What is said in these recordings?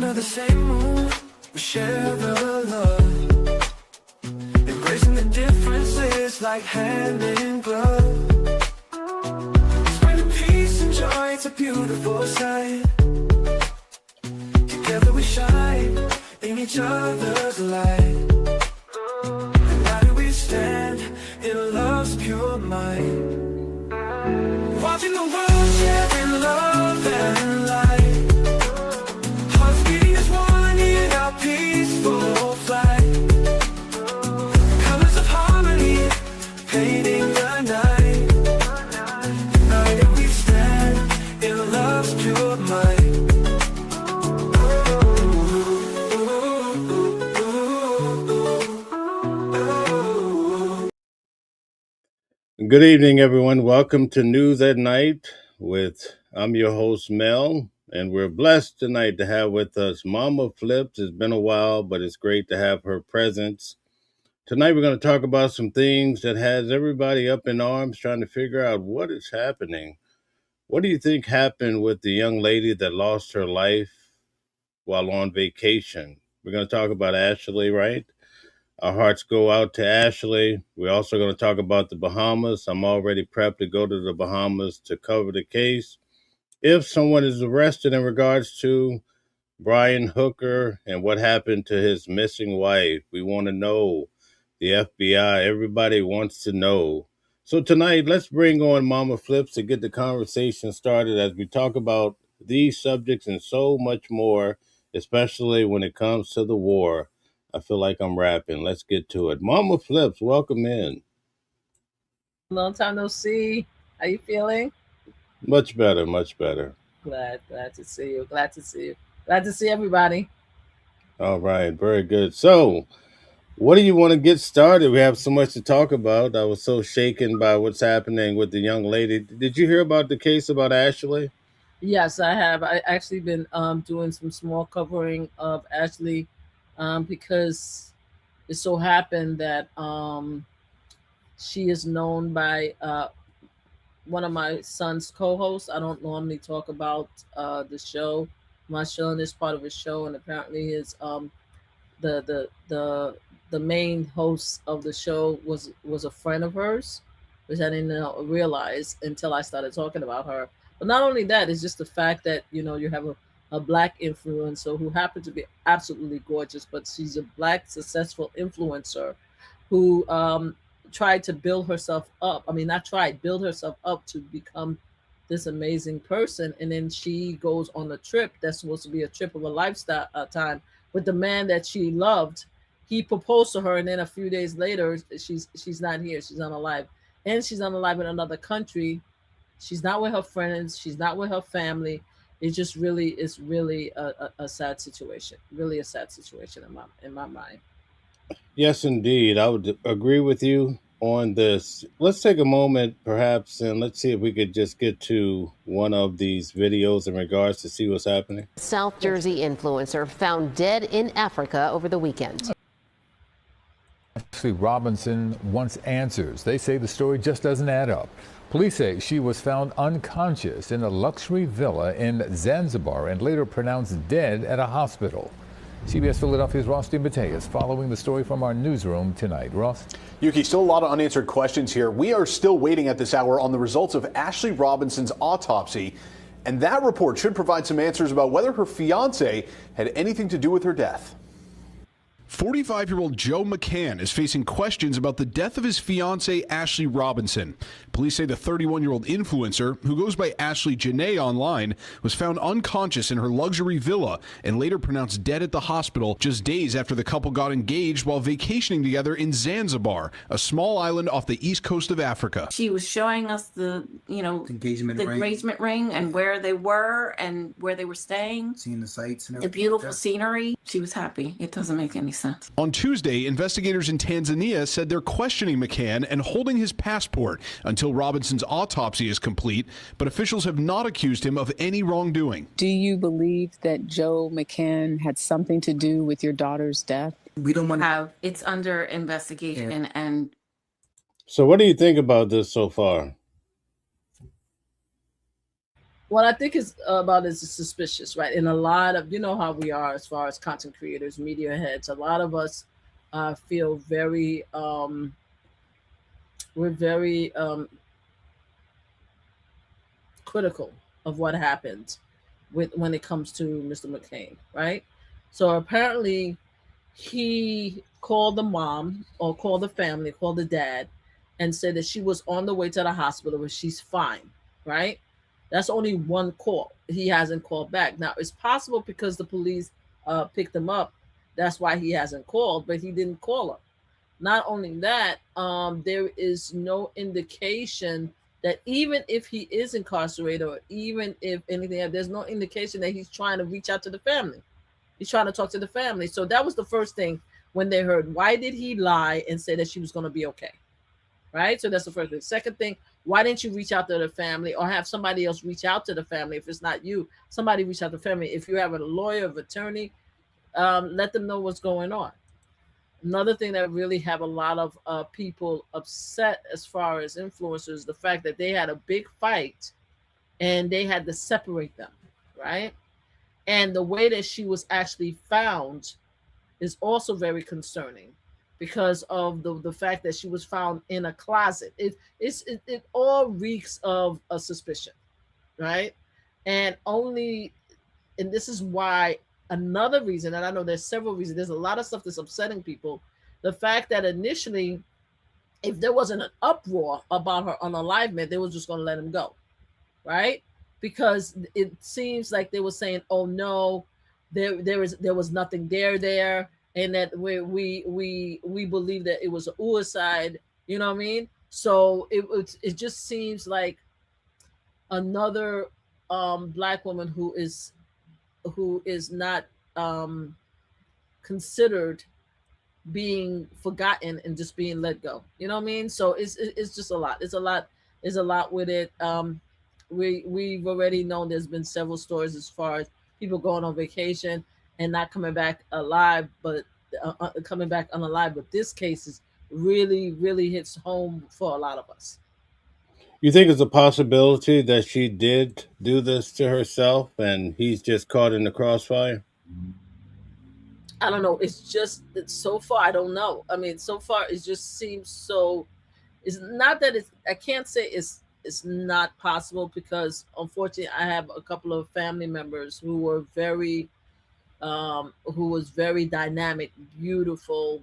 under the same moon, we share the love. Embracing the differences like hand in glove. Spreading peace and joy, it's a beautiful sight. Together we shine in each other's light. United we stand in love's pure might. Watching the world share in love and light. Hearts beating as one in our peaceful flight. Colors of harmony painting the night. United we stand in love's pure might. Good evening, everyone. Welcome to News at Night I'm your host, Mel, and we're blessed tonight to have with us Mama Flips. It's been a while, but it's great to have her presence. Tonight, we're going to talk about some things that has everybody up in arms trying to figure out what is happening. What do you think happened with the young lady that lost her life while on vacation? We're going to talk about Ashley, right? Our hearts go out to Ashley. We're also going to talk about the Bahamas. I'm already prepped to go to the Bahamas to cover the case. If someone is arrested in regards to Brian Hooker and what happened to his missing wife, we want to know. The FBI, everybody wants to know. So tonight, let's bring on Mama Flips to get the conversation started as we talk about these subjects and so much more, especially when it comes to the war. I feel like I'm rapping. Let's get to it. Mama Flips, welcome in. Long time no see. How you feeling? Much better, much better. Glad to see you. Glad to see everybody. All right, very good. So, what do you want to get started? We have so much to talk about. I was so shaken by what's happening with the young lady. Did you hear about the case about Ashley? Yes, I have. I actually been doing some small covering of Ashley because it so happened that she is known by one of my son's co-hosts. I don't normally talk about the show. My son is part of a show, and apparently his the main host of the show was a friend of hers, which I didn't realize until I started talking about her. But not only that, it's just the fact that you have a black influencer who happened to be absolutely gorgeous, but she's a black successful influencer who tried to build herself up. I mean, not tried, build herself up to become this amazing person, and then she goes on a trip that's supposed to be a trip of a lifestyle time with the man that she loved. He proposed to her, and then a few days later, she's not here. She's unalive, and she's unalive in another country. She's not with her friends. She's not with her family. It's really a sad situation. Really a sad situation in my mind. Yes, indeed. I would agree with you on this. Let's take a moment, perhaps, and let's see if we could just get to one of these videos in regards to see what's happening. South Jersey influencer found dead in Africa over the weekend. Ashley Robinson wants answers. They say the story just doesn't add up. Police say she was found unconscious in a luxury villa in Zanzibar and later pronounced dead at a hospital. CBS Philadelphia's Ross DeMatteis following the story from our newsroom tonight. Ross? Yuki, still a lot of unanswered questions here. We are still waiting at this hour on the results of Ashley Robinson's autopsy, and that report should provide some answers about whether her fiance had anything to do with her death. 45-year-old Joe McCann is facing questions about the death of his fiancée, Ashley Robinson. Police say the 31-year-old influencer, who goes by Ashley Janae online, was found unconscious in her luxury villa and later pronounced dead at the hospital just days after the couple got engaged while vacationing together in Zanzibar, a small island off the east coast of Africa. She was showing us the engagement ring and where they were and where they were staying. Seeing the sights and everything. The beautiful scenery. She was happy. It doesn't make any sense. On Tuesday, investigators in Tanzania said they're questioning McCann and holding his passport until Robinson's autopsy is complete, but officials have not accused him of any wrongdoing. Do you believe that Joe McCann had something to do with your daughter's death? We don't want to have. It's under investigation. And so what do you think about this so far? what I think is about is suspicious, right? And a lot of, you know how we are as far as content creators, media heads. A lot of us feel very, we're very critical of what happened with when it comes to Mr. McCain, right? So apparently, he called the mom or called the family, called the dad, and said that she was on the way to the hospital, but she's fine, right? That's only one call. He hasn't called back. Now, it's possible because the police picked him up. That's why he hasn't called, but he didn't call her. Not only that, there is no indication that even if he is incarcerated or even if anything, there's no indication that he's trying to reach out to the family. He's trying to talk to the family. So that was the first thing when they heard, why did he lie and say that she was going to be okay? Right? So that's the first thing. Second thing, why didn't you reach out to the family or have somebody else reach out to the family? If it's not you, somebody reach out to the family. If you have a lawyer or attorney, let them know what's going on. Another thing that really have a lot of people upset as far as influencers, the fact that they had a big fight and they had to separate them, right? And the way that she was actually found is also very concerning because of the fact that she was found in a closet. It all reeks of a suspicion, right? And this is why another reason, and I know there's several reasons, there's a lot of stuff that's upsetting people. The fact that initially, if there wasn't an uproar about her unalivement, they were just going to let him go, right? Because it seems like they were saying, "Oh no, there was nothing there," and that we believe that it was a suicide. You know what I mean? So it just seems like another black woman who is not considered being forgotten and just being let go. You know what I mean? So it's just a lot. It's a lot with it. We've already known there's been several stories as far as people going on vacation and not coming back alive, but coming back unalive. But this case is really hits home for a lot of us. You think it's a possibility that she did do this to herself and he's just caught in the crossfire? I don't know. It's so far. I don't know. I mean, so far it just seems so. It's not that I can't say it's not possible because unfortunately I have a couple of family members who were who was very dynamic, beautiful,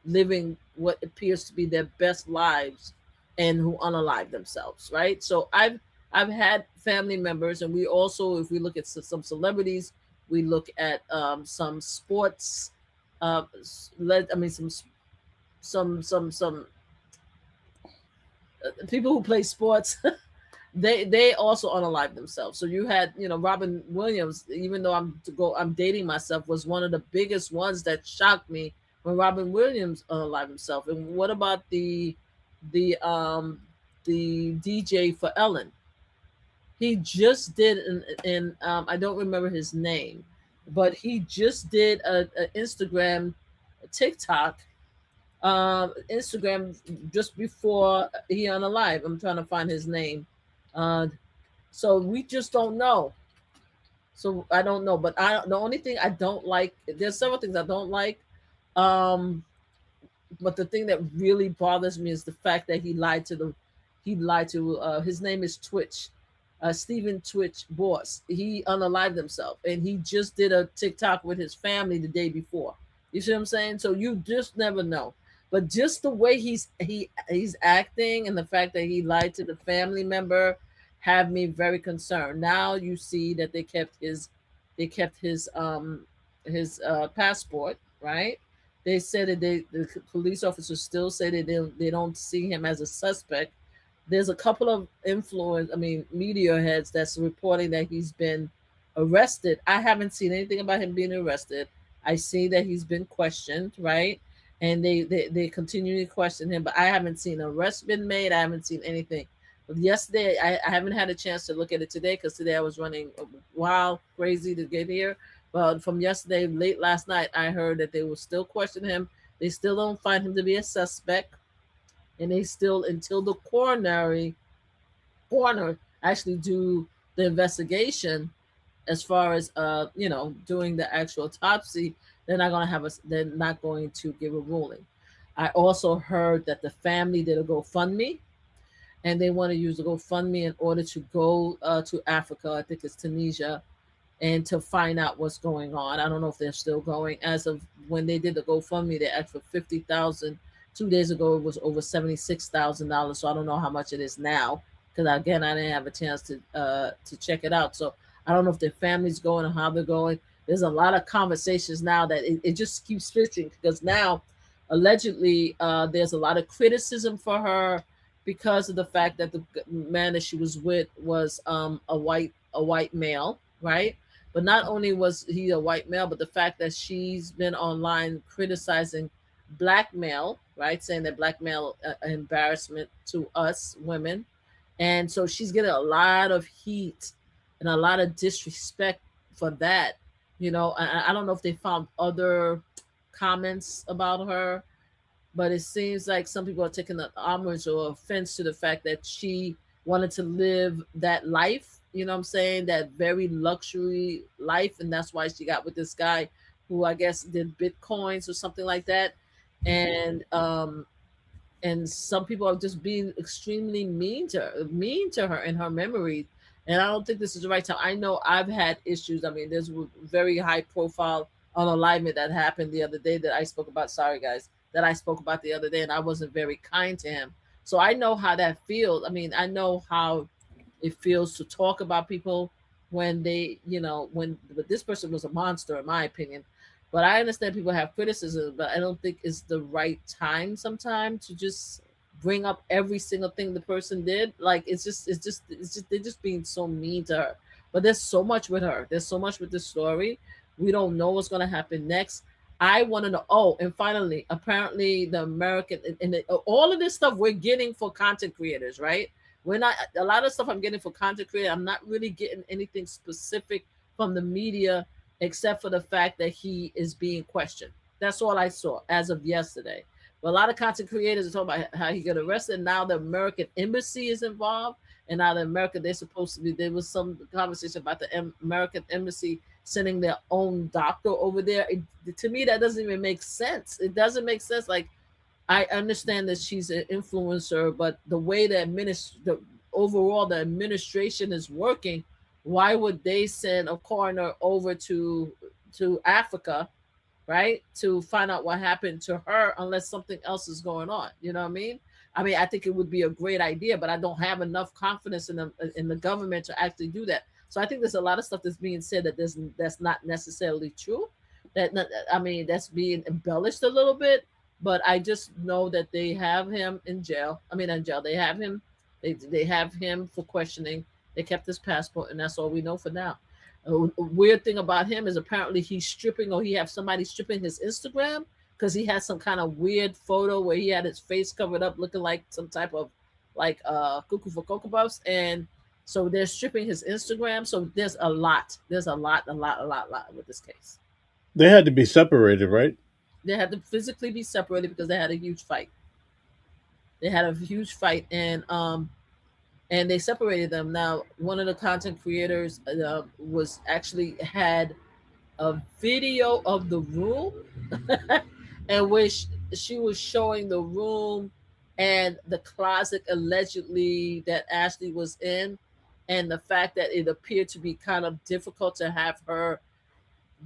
living what appears to be their best lives and who unalive themselves, right? So I've had family members, and we also, if we look at some celebrities, we look at some sports some people who play sports. they also unalive themselves. So you had, Robin Williams, even though I'm dating myself, was one of the biggest ones that shocked me when Robin Williams unalived himself. And what about the DJ for Ellen? He just did in I don't remember his name, but he just did a Instagram, a TikTok, Instagram just before he unalive. I'm trying to find his name. So we just don't know. So I don't know, but the only thing I don't like, there's several things I don't like. But the thing that really bothers me is the fact that he lied to his name is Twitch, Stephen Twitch Boss. He unalived himself, and he just did a TikTok with his family the day before. You see what I'm saying? So you just never know. But just the way he's acting and the fact that he lied to the family member have me very concerned. Now you see that they kept his passport, right? They said that the police officers still say that they don't see him as a suspect. There's a couple of media heads that's reporting that he's been arrested. I haven't seen anything about him being arrested. I see that he's been questioned, right? And they continue to question him, but I haven't seen an arrest been made. I haven't seen anything. But yesterday, I haven't had a chance to look at it today because today I was running wild, crazy to get here. But from yesterday, late last night, I heard that they will still question him. They still don't find him to be a suspect. And they still, until the coroner actually do the investigation, as far as doing the actual autopsy, they're not going to give a ruling. I also heard that the family did a GoFundMe, and they want to use the GoFundMe in order to go to Africa. I think it's Tunisia, and to find out what's going on. I don't know if they're still going. As of when they did the GoFundMe, they asked for 50,000. 2 days ago, it was over $76,000. So I don't know how much it is now, because again, I didn't have a chance to check it out. So I don't know if their family's going or how they're going. There's a lot of conversations now that it just keeps switching, because now allegedly there's a lot of criticism for her because of the fact that the man that she was with was a white male, right? But not only was he a white male, but the fact that she's been online criticizing black male, right? Saying that black male embarrassment to us women. And so she's getting a lot of heat and a lot of disrespect for that. I don't know if they found other comments about her, but it seems like some people are taking the homage or offense to the fact that she wanted to live that life, what I'm saying, that very luxury life. And that's why she got with this guy who I guess did Bitcoins or something like that. And some people are just being extremely mean to her in her memory. And I don't think this is the right time. I know I've had issues. I mean, there's a very high profile unalignment that happened the other day that I spoke about. Sorry, guys, that I spoke about the other day, and I wasn't very kind to him. So I know how that feels. I mean, I know how it feels to talk about people when they, but this person was a monster, in my opinion. But I understand people have criticism, but I don't think it's the right time sometimes to just bring up every single thing the person did. Like it's just they're just being so mean to her. But there's so much with her. There's so much with this story. We don't know what's going to happen next. I want to know. Oh, and finally, apparently the American and all of this stuff we're getting for content creators, right? We're not, a lot of stuff I'm getting for content creators. I'm not really getting anything specific from the media, except for the fact that he is being questioned. That's all I saw as of yesterday. But a lot of content creators are talking about how he got arrested. Now the American embassy is involved. And now they're supposed to be, there was some conversation about the American embassy sending their own doctor over there. To me, that doesn't even make sense. It doesn't make sense. Like, I understand that she's an influencer, but the way the administration is working, why would they send a coroner over to Africa, right, to find out what happened to her unless something else is going on? You know what I mean? I think it would be a great idea, but I don't have enough confidence in the government to actually do that. So I think there's a lot of stuff that's being said that's not necessarily true. That's being embellished a little bit. But I just know that they have him in jail. They have him. They have him for questioning. They kept his passport, and that's all we know for now. A weird thing about him is apparently he's stripping, or he have somebody stripping his Instagram, because he had some kind of weird photo where he had his face covered up looking like some type of cuckoo for Cocoa Puffs. And so they're stripping his Instagram. So there's a lot with this case. They had to be separated, right? They had to physically be separated because they had a huge fight. And they separated them. Now, one of the content creators was actually had a video of the room in which she was showing the room and the closet allegedly that Ashley was in, and the fact that it appeared to be kind of difficult to have her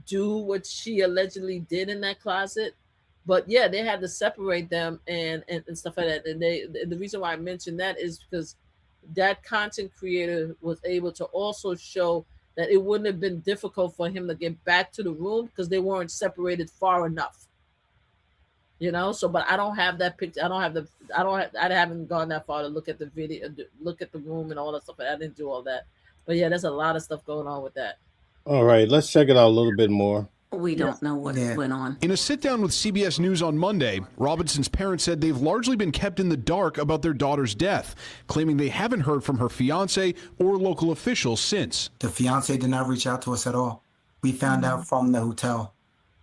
do what she allegedly did in that closet. But yeah, they had to separate them and stuff like that. And the reason why I mentioned that is because that content creator was able to also show that it wouldn't have been difficult for him to get back to the room because they weren't separated far enough. So, but I don't have that picture. I haven't gone that far to look at the video, look at the room and all that stuff. I didn't do all that. But yeah, there's a lot of stuff going on with that. All right, let's check it out a little bit more. We don't know what went on. In a sit-down with CBS News on Monday, Robinson's parents said they've largely been kept in the dark about their daughter's death, claiming they haven't heard from her fiancé or local officials since. The fiancé did not reach out to us at all. We found out from the hotel,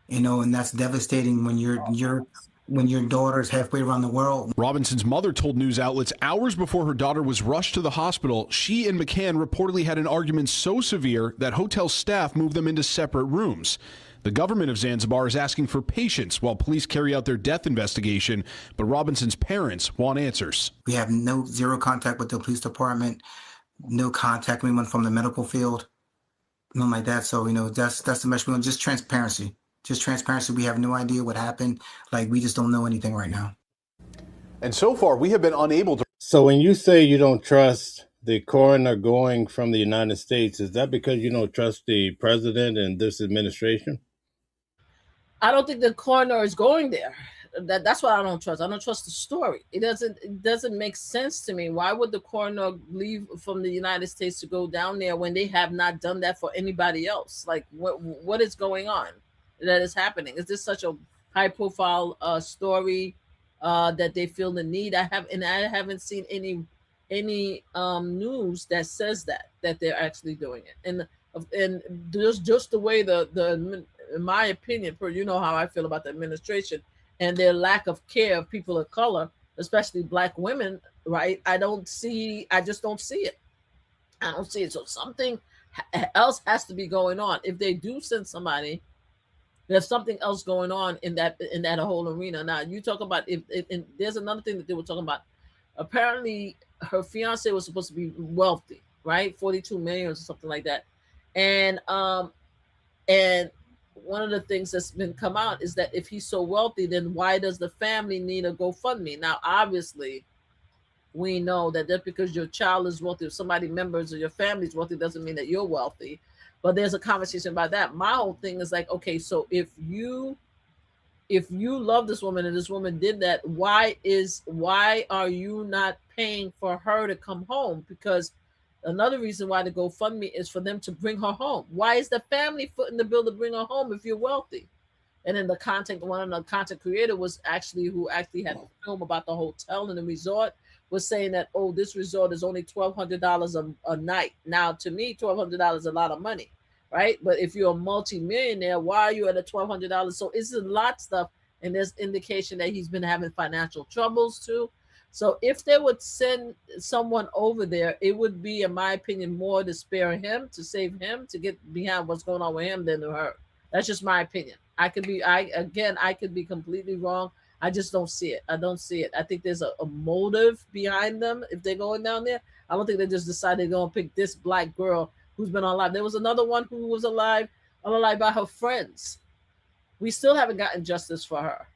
and that's devastating when you're when your daughter's halfway around the world. Robinson's mother told news outlets hours before her daughter was rushed to the hospital, she and McCann reportedly had an argument so severe that hotel staff moved them into separate rooms. The government of Zanzibar is asking for patience while police carry out their death investigation, but Robinson's parents want answers. We have zero contact with the police department, no contact with anyone from the medical field, nothing like that. So, that's the message we want, just transparency. Just transparency. We have no idea what happened. Like, we just don't know anything right now. And so far, we have been unable to. So when you say you don't trust the coroner going from the United States, is that because you don't trust the president and this administration? I don't think the coroner is going there. That's what I don't trust. I don't trust the story. It doesn't make sense to me. Why would the coroner leave from the United States to go down there when they have not done that for anybody else? Like, what is going on that is happening? Is this such a high profile story that they feel the need? I haven't seen any news that says that they're actually doing it. And just the way the in my opinion, you know how I feel about the administration and their lack of care of people of color, especially Black women, right? I just don't see it. I don't see it. So something else has to be going on. If they do send somebody, there's something else going on in that whole arena. Now, you talk about if there's another thing that they were talking about. Apparently, her fiance was supposed to be wealthy, right? 42 million or something like that. And one of the things that's been come out is that if he's so wealthy, then why does the family need a GoFundMe? Now, obviously, we know that just because your child is wealthy, if somebody members of your family is wealthy, doesn't mean that you're wealthy. But there's a conversation about that. My whole thing is like, okay, so if you love this woman and this woman did that, why are you not paying for her to come home? Because another reason why the GoFundMe is for them to bring her home. Why is the family footing the bill to bring her home if you're wealthy? And then one of the content creator was who had a film about the hotel and the resort, was saying that, oh, this resort is only $1,200 a night. Now, to me, $1,200 is a lot of money, right? But if you're a multi-millionaire, why are you at a $1,200? So it's a lot of stuff, and there's indication that he's been having financial troubles too. So if they would send someone over there, it would be, in my opinion, more to spare him, to save him, to get behind what's going on with him than to her. That's just my opinion. I could be completely wrong. I just don't see it. I don't see it. I think there's a motive behind them if they're going down there. I don't think they just decided they're going to pick this Black girl who's been alive. There was another one who was alive by her friends. We still haven't gotten justice for her.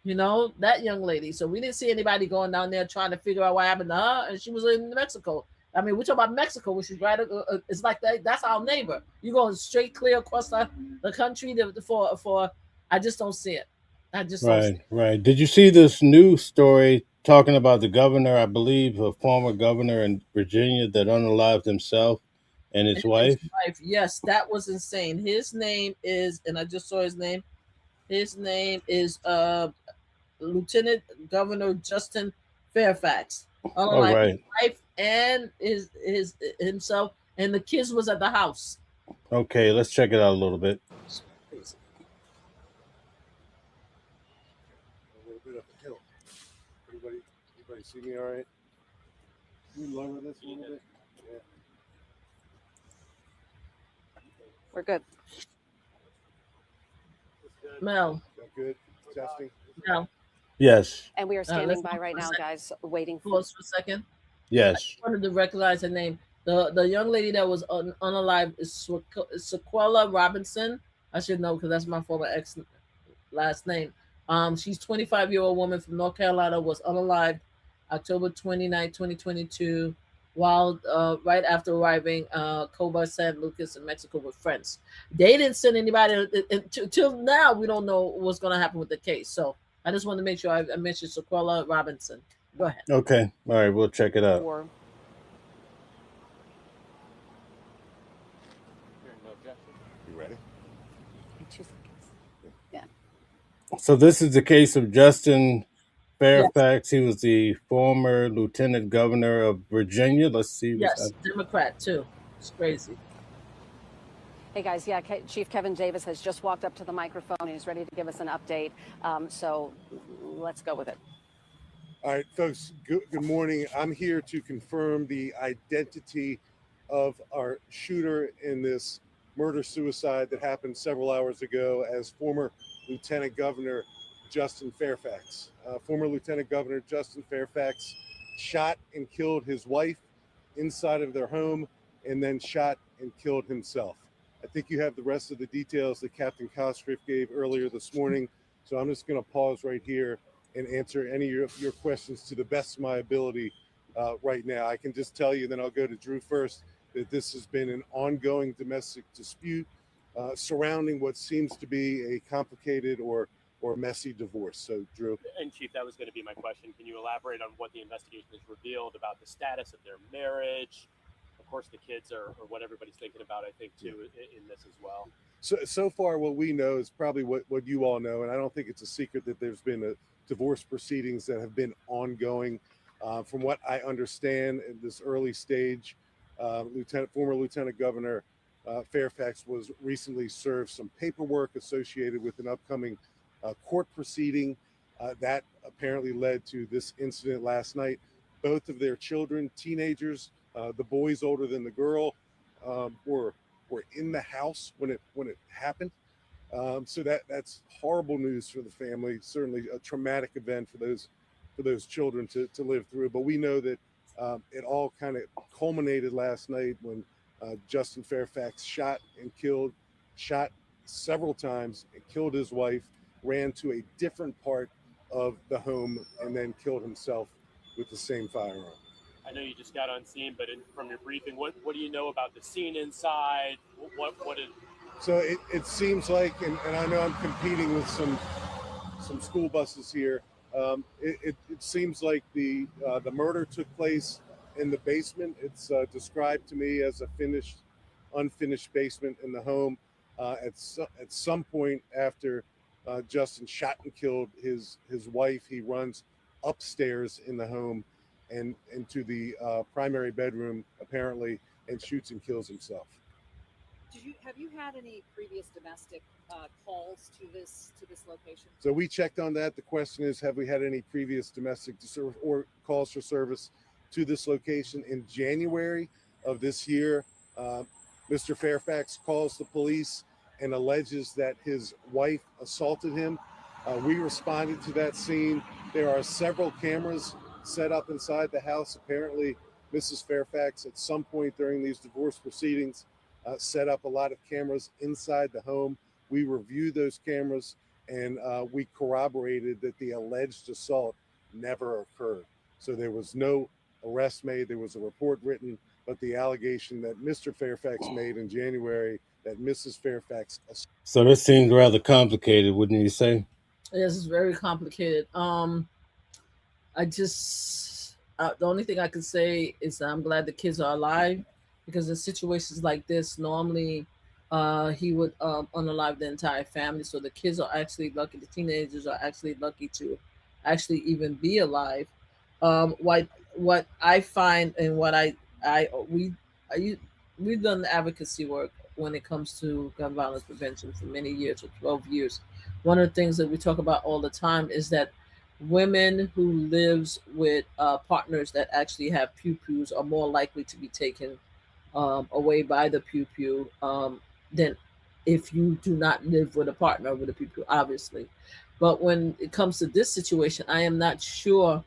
That young lady. So we didn't see anybody going down there trying to figure out what happened to her. And she was in Mexico. I mean, we're talking about Mexico, which is right. It's like that. That's our neighbor. You're going straight clear across the country for. I just don't see it. I just don't see it. Right. Did you see this new story talking about the governor, I believe, a former governor in Virginia that unalived himself and his wife? Yes, that was insane. His name is, and I just saw his name. His name is Lieutenant Governor Justin Fairfax. Right. His wife and his himself, and the kids was at the house. Okay, let's check it out a little bit. A little bit up the hill. Everybody see me all right? Can you lower this a little bit? Yeah. We're good. Mel. Good. Testing. Mel. Yes. And we are standing by right now, guys, waiting for. Pause for a second. Yes. I wanted to recognize her name. The young lady that was unalived is Sequella Robinson. I should know because that's my former ex last name. She's 25-year-old woman from North Carolina, was unalived October 29, 2022, while right after arriving Coba San Lucas in Mexico with friends. They didn't send anybody until now. We don't know what's going to happen with the case. So I just wanted to make sure I mentioned Sequella Robinson. Go ahead. Okay. All right. We'll check it out. You ready? 2 seconds. Yeah. So this is the case of Justin Fairfax. Yes. He was the former lieutenant governor of Virginia. Let's see. Yes, Democrat too. It's crazy. Hey guys, yeah, Chief Kevin Davis has just walked up to the microphone and he's ready to give us an update. So let's go with it. All right, folks, good morning. I'm here to confirm the identity of our shooter in this murder-suicide that happened several hours ago as former Lieutenant Governor Justin Fairfax. Former Lieutenant Governor Justin Fairfax shot and killed his wife inside of their home and then shot and killed himself. I think you have the rest of the details that Captain Kostriff gave earlier this morning, so I'm just going to pause right here and answer any of your questions to the best of my ability right now. I can just tell you, then I'll go to Drew first, that this has been an ongoing domestic dispute surrounding what seems to be a complicated or messy divorce. So, Drew. And Chief, that was going to be my question. Can you elaborate on what the investigation has revealed about the status of their marriage? Of course, the kids are what everybody's thinking about, I think, too, in this as well. So far, what we know is probably what you all know, and I don't think it's a secret that there's been a divorce proceedings that have been ongoing. From what I understand in this early stage, former Lieutenant Governor Fairfax was recently served some paperwork associated with an upcoming court proceeding that apparently led to this incident last night. Both of their children, teenagers, the boys older than the girl, were in the house when it happened. So that's horrible news for the family. Certainly a traumatic event for those children to live through. But we know that it all kind of culminated last night when Justin Fairfax shot several times and killed his wife, ran to a different part of the home, and then killed himself with the same firearm. I know you just got on scene, but from your briefing, what do you know about the scene inside? What did... So it seems like, and I know I'm competing with some school buses here. It seems like the murder took place in the basement. It's described to me as a unfinished basement in the home. At some point after Justin shot and killed his wife, he runs upstairs in the home and into the primary bedroom apparently, and shoots and kills himself. Have you had any previous domestic calls to this location? So we checked on that. The question is, have we had any previous domestic or calls for service to this location? In January of this year, Mr. Fairfax calls the police and alleges that his wife assaulted him. We responded to that scene. There are several cameras set up inside the house. Apparently, Mrs. Fairfax, at some point during these divorce proceedings, set up a lot of cameras inside the home. We reviewed those cameras, and we corroborated that the alleged assault never occurred. So there was no arrest made. There was a report written, but the allegation that Mr. Fairfax made in January that Mrs. Fairfax... So this seems rather complicated, wouldn't you say? Yes, it's very complicated. The only thing I can say is that I'm glad the kids are alive, because in situations like this, normally he would unalive the entire family. So the kids are actually lucky. The teenagers are actually lucky to actually even be alive. What I find and we've done advocacy work when it comes to gun violence prevention for many years, or 12 years. One of the things that we talk about all the time is that women who lives with partners that actually have pew-pews are more likely to be taken away by the pew-pew than if you do not live with a partner with a pew-pew, obviously. But when it comes to this situation, I am not sure,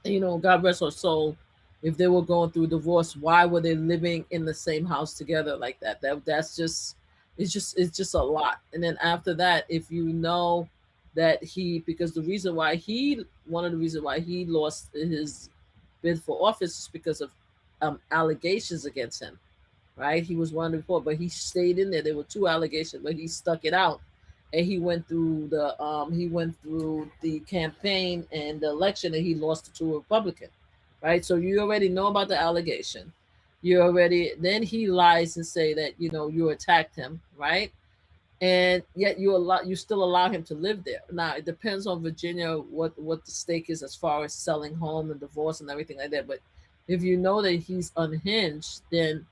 God rest her soul, if they were going through divorce, why were they living in the same house together like that? It's just a lot. And then after that, if you know that because one of the reasons why he lost his bid for office is because of allegations against him, right? He was one before, but he stayed in there. There were 2 allegations, but he stuck it out, and he went through the campaign and the election, and he lost to a Republican, right? So you already know about the allegation. Then he lies and say that you attacked him, right? And yet you still allow him to live there. Now it depends on Virginia what the stake is as far as selling home and divorce and everything like that. But if you know that he's unhinged, then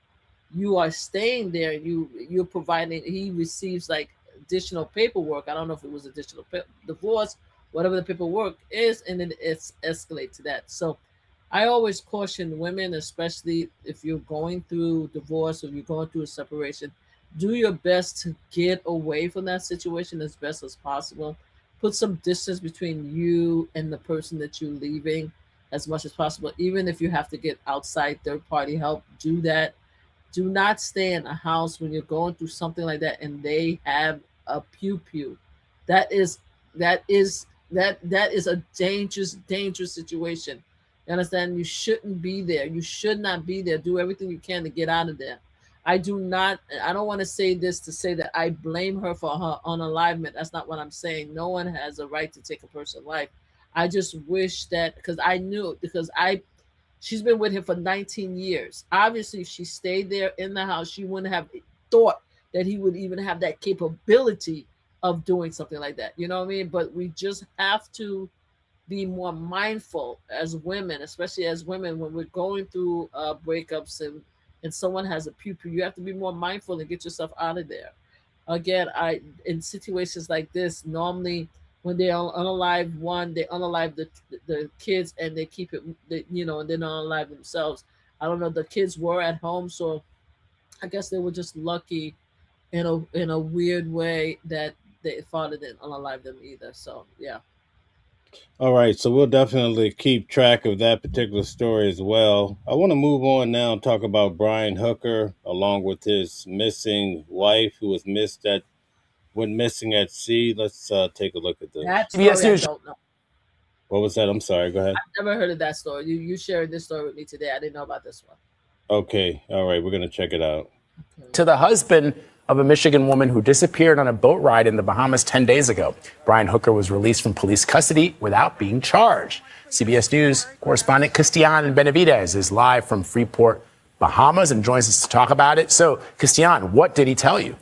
you are staying there, you're providing, he receives like additional paperwork. I don't know if it was additional divorce, whatever the paperwork is, and then it's escalate to that. So I always caution women, especially if you're going through divorce or you're going through a separation, do your best to get away from that situation as best as possible. Put some distance between you and the person that you're leaving as much as possible. Even if you have to get outside third party help, do that. Do not stay in a house when you're going through something like that and they have a pew pew. That is that is a dangerous situation. You understand? You shouldn't be there. You should not be there. Do everything you can to get out of there. I don't want to say this to say that I blame her for her unalivement. That's not what I'm saying. No one has a right to take a person's life. I just wish that, because she's been with him for 19 years. Obviously, if she stayed there in the house, she wouldn't have thought that he would even have that capability of doing something like that. You know what I mean? But we just have to be more mindful as women, especially as women, when we're going through breakups and someone has a pew pew. You have to be more mindful and get yourself out of there. Again, in situations like this, normally when they unalive one, they unalive the kids and they keep it, and they don't unalive themselves. I don't know. The kids were at home, so I guess they were just lucky in a weird way that their father didn't unalive them either. So yeah. All right, so we'll definitely keep track of that particular story as well. I want to move on now and talk about Brian Hooker, along with his missing wife, who went missing at sea. Let's take a look at this. That story I don't know. What was that? I'm sorry. Go ahead. I've never heard of that story. You shared this story with me today. I didn't know about this one. Okay. All right. We're going to check it out. To the husband of a Michigan woman who disappeared on a boat ride in the Bahamas 10 days ago. Brian Hooker was released from police custody without being charged. CBS News correspondent Christian Benavidez is live from Freeport, Bahamas, and joins us to talk about it. So, Christian, what did he tell you?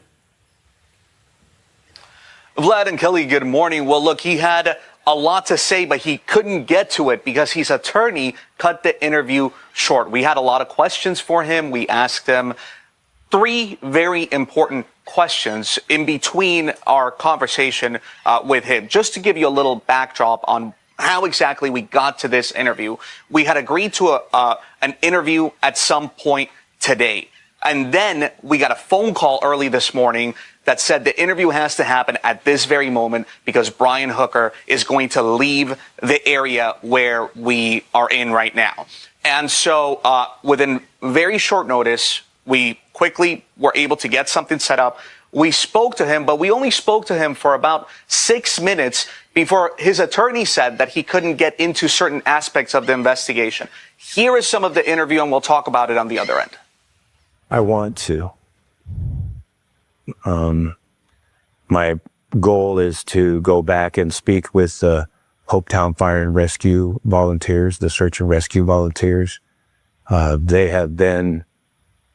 Vlad and Kelly, good morning. Well, look, he had a lot to say, but he couldn't get to it because his attorney cut the interview short. We had a lot of questions for him. We asked him 3 very important questions in between our conversation with him. Just to give you a little backdrop on how exactly we got to this interview, we had agreed to an interview at some point today. And then we got a phone call early this morning that said the interview has to happen at this very moment because Brian Hooker is going to leave the area where we are in right now. And so within very short notice, we quickly were able to get something set up. We spoke to him, but we only spoke to him for about 6 minutes before his attorney said that he couldn't get into certain aspects of the investigation. Here is some of the interview, and we'll talk about it on the other end. I want to. My goal is to go back and speak with the Hopetown Fire and Rescue volunteers, the search and rescue volunteers. They have been,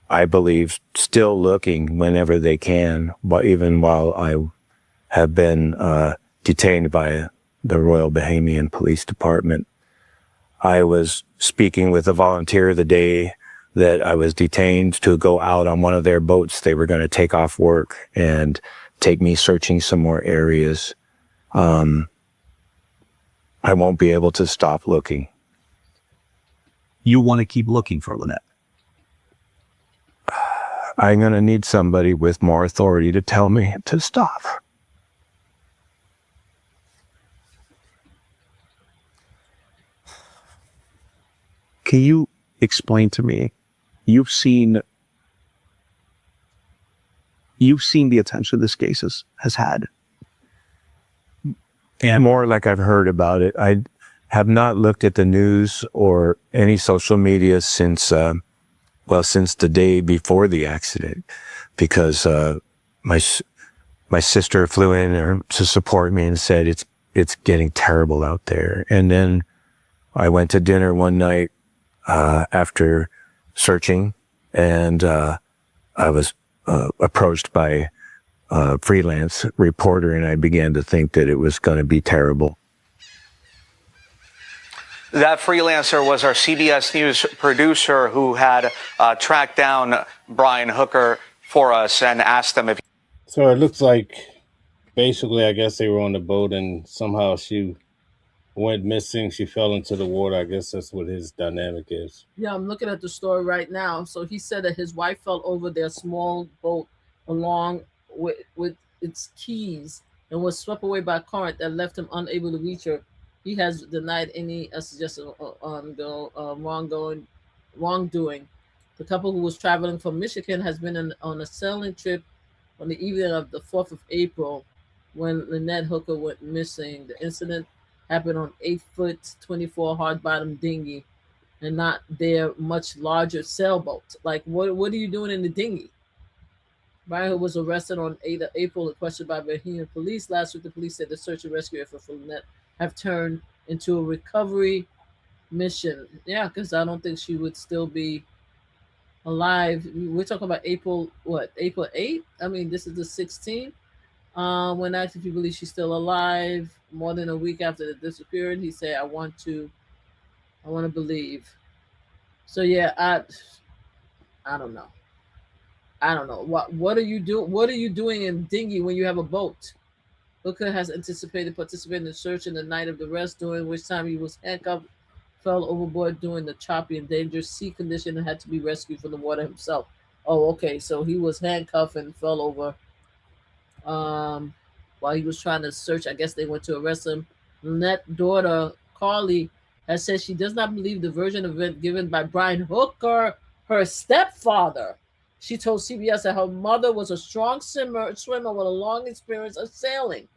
I believe, still looking whenever they can, but even while I have been detained by the Royal Bahamian Police Department. I was speaking with a volunteer the day that I was detained to go out on one of their boats. They were going to take off work and take me searching some more areas. I won't be able to stop looking. You want to keep looking for Lynette? I'm going to need somebody with more authority to tell me to stop. Can you explain to me? You've seen the attention this case has had. And more like I've heard about it. I have not looked at the news or any social media since the day before the accident, because my sister flew in to support me and said it's getting terrible out there. And then I went to dinner one night after searching, and I was approached by a freelance reporter, and I began to think that it was going to be terrible. That freelancer was our CBS News producer who had tracked down Brian Hooker for us and asked him if. So it looks like basically, I guess they were on the boat and somehow she went missing. She fell into the water. I guess that's what his dynamic is. Yeah, I'm looking at the story right now. So he said that his wife fell over their small boat along with its keys and was swept away by a current that left him unable to reach her. He has denied any suggestion of wrongdoing. The couple, who was traveling from Michigan, has been on a sailing trip on the evening of the 4th of April when Lynette Hooker went missing. The incident happened on 8-foot 24 hard-bottom dinghy and not their much larger sailboat. Like, what are you doing in the dinghy? Brian was arrested on 8th of April and questioned by Virginia police. Last week, the police said the search and rescue effort for Lynette have turned into a recovery mission. Yeah, because I don't think she would still be alive. We're talking about April 8th? I mean, this is the 16th. When asked if he believes she's still alive, more than a week after the disappearance, he said, I want to believe. So yeah, I don't know. What are you doing? What are you doing in dinghy when you have a boat? Hooker has anticipated participating in the search in the night of the arrest, during which time he was handcuffed, fell overboard during the choppy and dangerous sea condition, and had to be rescued from the water himself. Oh, okay. So he was handcuffed and fell over while he was trying to search. I guess they went to arrest him. Lynette's daughter, Carly, has said she does not believe the version of event given by Brian Hooker, her stepfather. She told CBS that her mother was a strong swimmer with a long experience of sailing.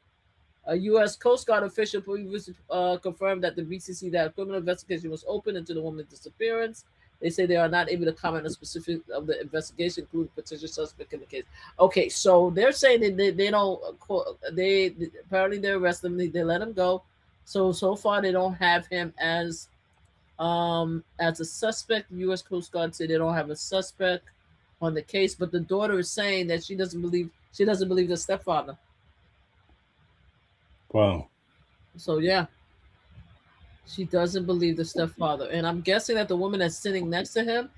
A U.S. Coast Guard official previously confirmed that the BCC that a criminal investigation was open into the woman's disappearance. They say they are not able to comment on specifics of the investigation, including potential suspect in the case. Okay, so they're saying that they don't. They apparently they arrest him. They let him go. So far they don't have him as a suspect. The U.S. Coast Guard said they don't have a suspect on the case, but the daughter is saying that she doesn't believe the stepfather. Wow. So yeah, she doesn't believe the stepfather, and I'm guessing that the woman that's sitting next to him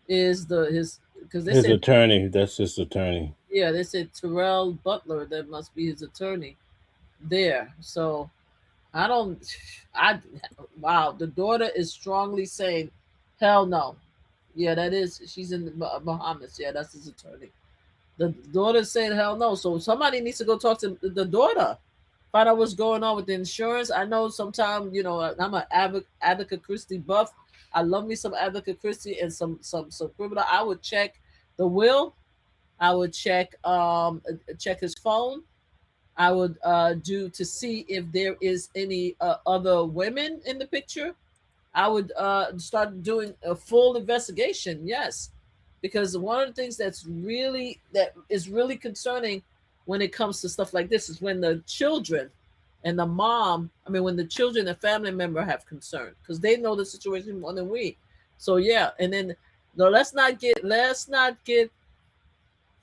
is his attorney. That's his attorney. Yeah, they said Terrell Butler. That must be his attorney there. So wow. The daughter is strongly saying, hell no. Yeah, that is. She's in the Bahamas. Yeah, that's his attorney. The daughter's saying hell no. So somebody needs to go talk to the daughter. Find out what's going on with the insurance. I know sometimes, I'm an Agatha Christie buff. I love me some Agatha Christie and some criminal. I would check the will. I would check his phone. I would do to see if there is any other women in the picture. I would start doing a full investigation. Yes, because one of the things that is really concerning when it comes to stuff like this is when the children and when the children and family member have concern, because they know the situation more than we. So yeah, and then let's not get.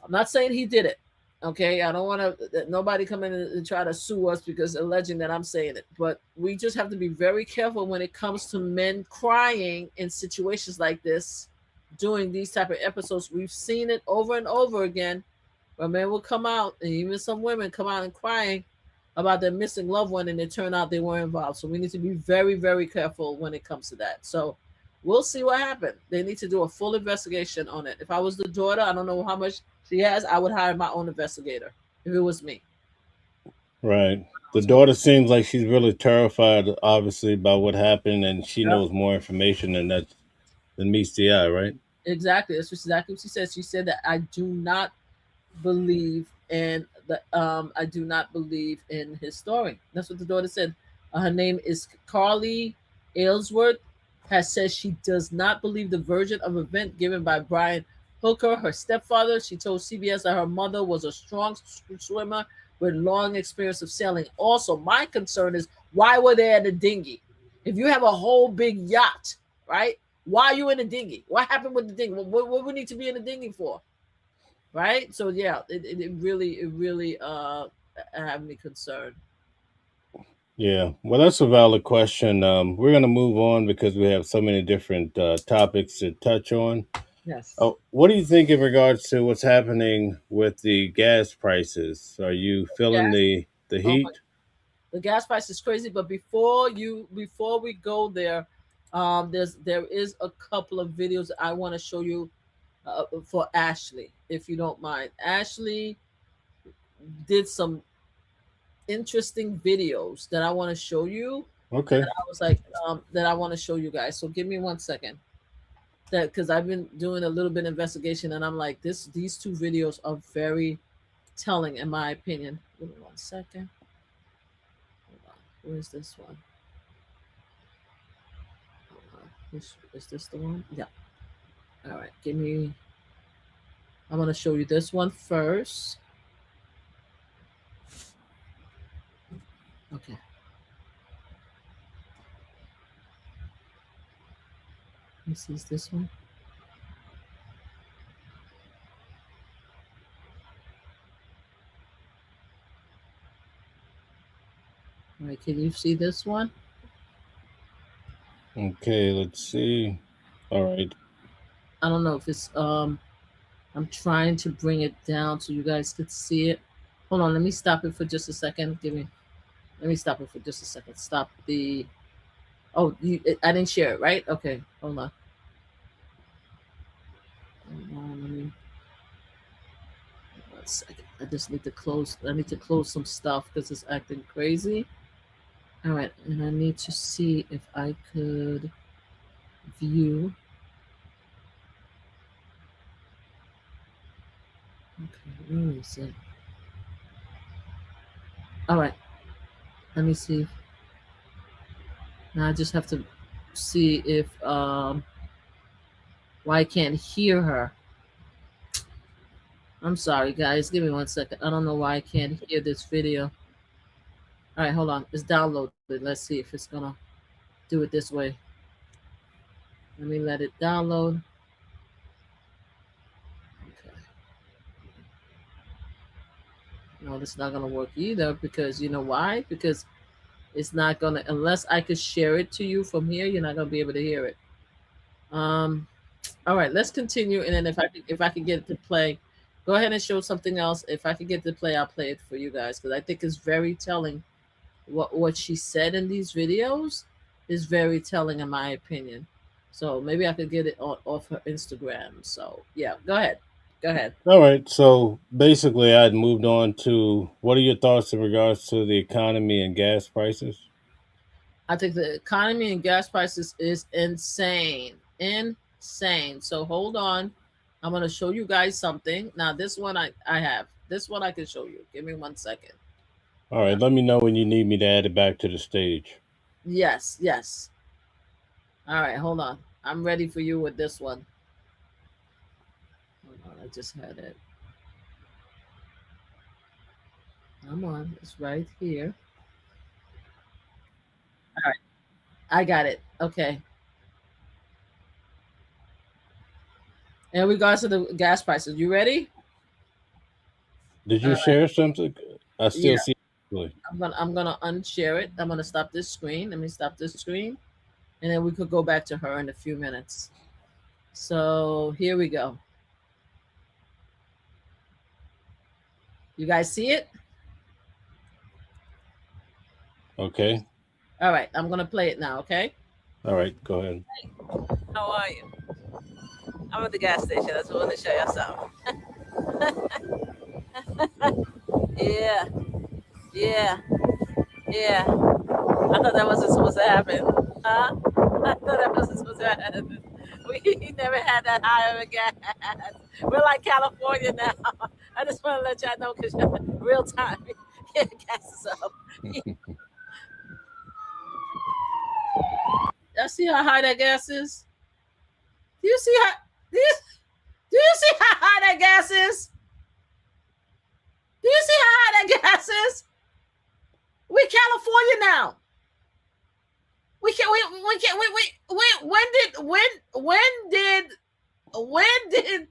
I'm not saying he did it. Okay, I don't want nobody come in and try to sue us because alleging that I'm saying it. But we just have to be very careful when it comes to men crying in situations like this, doing these type of episodes. We've seen it over and over again, where men will come out, and even some women come out and crying about their missing loved one, and it turned out they weren't involved. So we need to be very, very careful when it comes to that. So we'll see what happened. They need to do a full investigation on it. If I was the daughter, I don't know how much she has, I would hire my own investigator if it was me. Right. The daughter seems like she's really terrified, obviously, by what happened, and she knows more information than meets the eye, right? Exactly. That's exactly what she said. She said that I do not believe in his story. That's what the daughter said. Her name is Carly Aylesworth. Has said she does not believe the version of event given by Brian Hooker, her stepfather. She told CBS that her mother was a strong swimmer with long experience of sailing. Also, my concern is, why were they at a dinghy? If you have a whole big yacht, right? Why are you in a dinghy? What happened with the dinghy? What we need to be in a dinghy for? Right? So yeah, it really have me concerned. Yeah, well, that's a valid question. We're going to move on because we have so many different topics to touch on. Yes. What do you think in regards to what's happening with the gas prices? Are you feeling Gas? the Oh my, heat? the gas price is crazy. But before we go there, there is a couple of videos I want to show you for Ashley, if you don't mind. Ashley did some interesting videos that I want to show you. Okay. That I was like, that I want to show you guys. So give me 1 second. That because I've been doing a little bit of investigation, and I'm like, these two videos are very telling, in my opinion. Give me 1 second. Hold on. Where's this one? Is this the one? Yeah. All right. Give me. I'm gonna show you this one first. Okay. This is this one. All right. Can you see this one? Okay, let's see. All right. I don't know if it's I'm trying to bring it down so you guys could see it. Hold on, let me stop it for just a second. Let me stop it for just a second. Stop the. Oh, I didn't share it, right? Okay, hold on. Let me. 1 second. I just need to close. I need to close some stuff because it's acting crazy. All right, and I need to see if I could view. Okay, where is it? All right, let me see. Now I just have to see if why I can't hear her. I'm sorry, guys. Give me 1 second. I don't know why I can't hear this video. All right, hold on. It's downloaded. Let's see if it's gonna do it this way. Let me let it download. Okay. No, that's not gonna work either because you know why? Because it's not gonna unless I could share it to you from here. You're not gonna be able to hear it. All right, let's continue. And then if I can get it to play, go ahead and show something else. If I can get it to play, I'll play it for you guys because I think it's very telling. What she said in these videos is very telling, in my opinion. So maybe I could get it off her Instagram. So yeah, go ahead. Go ahead. All right. So basically, I'd moved on to what are your thoughts in regards to the economy and gas prices? I think the economy and gas prices is insane. Insane. So hold on. I'm going to show you guys something. Now, this one I have. This one I can show you. Give me 1 second. All right. Let me know when you need me to add it back to the stage. Yes, yes. All right, hold on. I'm ready for you with this one. Hold on, I just had it. Come on, it's right here. All right, I got it. Okay. In regards to the gas prices, you ready? Did you share something? I still see. I'm gonna unshare it. I'm gonna stop this screen. Let me stop this screen, and then we could go back to her in a few minutes. So here we go. You guys see it? Okay. All right, I'm gonna play it now. Okay. All right, go ahead. How are you? I'm at the gas station. I just want to show you something. Yeah, yeah, yeah. I thought that wasn't supposed to happen. Huh? I thought that wasn't supposed to happen. We never had that high of a gas. We're like California now. I just want to let y'all know because real time, yeah, gas is up. Y'all see how high that gas is? Do you see how? Do you see how high that gas is? Do you see how high that gas is? We California now. We can't. When did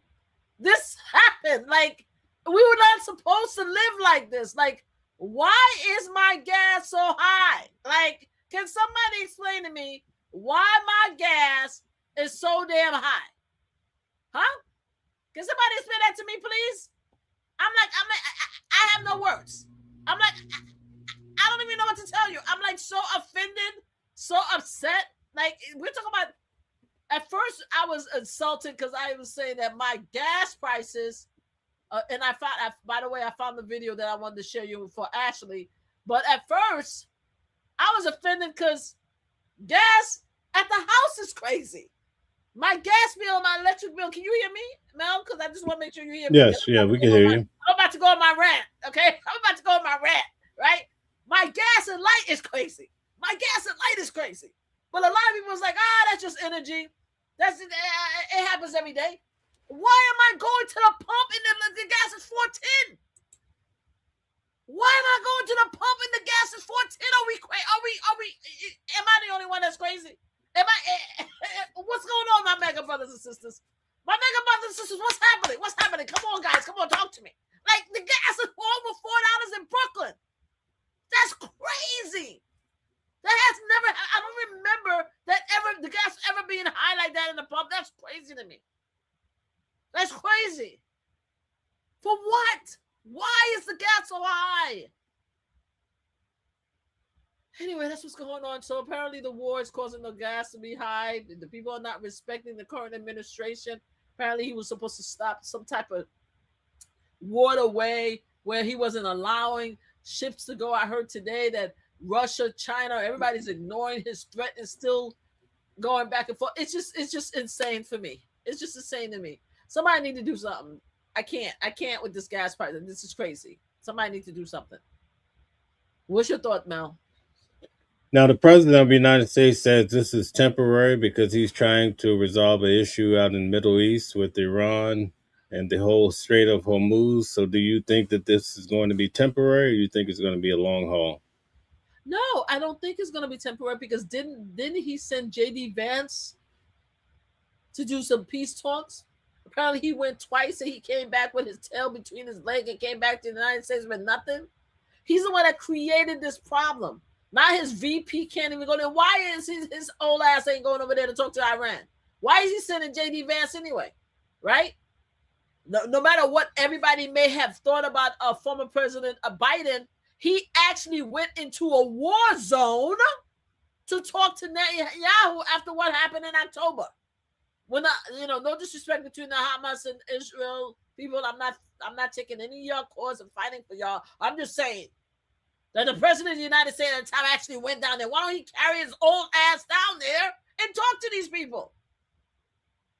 this happen? Like we were not supposed to live like this. Like Why is my gas so high? Like, can somebody explain to me why my gas is so damn high? Huh? Can somebody explain that to me, please? I'm like, I have no words. I'm like, I don't even know what to tell you. I'm like so offended, so upset. Like, we're talking about, at first I was insulted because I was saying that my gas prices, and by the way, I found the video that I wanted to share you for Ashley. But at first, I was offended because gas at the house is crazy. My gas bill, my electric bill. Can you hear me, Mel? Because I just want to make sure you hear me. Yes, yeah, we can hear you. I'm about to go on my rant, okay? I'm about to go on my rant, right? My gas and light is crazy. My gas and light is crazy. But a lot of people was like, that's just energy. It happens every day. Why am I going to the pump and the gas is $4.10? Why am I going to the pump and the gas is $4.10? Am I the only one that's crazy? What's going on, my mega brothers and sisters? My mega brothers and sisters, what's happening? What's happening? Come on, guys. Come on, talk to me. Like, the gas is over $4 in Brooklyn. That's crazy. That has never, I don't remember that the gas ever being high like that in the pump. That's crazy to me. That's crazy. For what? Why is the gas so high? Anyway, that's what's going on. So apparently the war is causing the gas to be high. The people are not respecting the current administration. Apparently he was supposed to stop some type of waterway where he wasn't allowing ships to go. I heard today that Russia, China, everybody's ignoring his threat and still going back and forth. It's just insane for me. It's just insane to me. Somebody need to do something. I can't with this gas price. This is crazy. Somebody need to do something. What's your thought, Mel? Now, the president of the United States says this is temporary because he's trying to resolve an issue out in the Middle East with Iran and the whole Strait of Hormuz. So do you think that this is going to be temporary, or do you think it's going to be a long haul? No, I don't think it's going to be temporary because didn't he send J.D. Vance to do some peace talks? Apparently he went twice and he came back with his tail between his legs and came back to the United States with nothing. He's the one that created this problem. Not his VP can't even go there. Why is his old ass ain't going over there to talk to Iran? Why is he sending J.D. Vance anyway? Right? No matter what everybody may have thought about former President Biden, he actually went into a war zone to talk to Netanyahu after what happened in October. When no disrespect between the Hamas and Israel people, I'm not taking any of your cause and fighting for y'all. I'm just saying that the president of the United States at the time actually went down there. Why don't he carry his old ass down there and talk to these people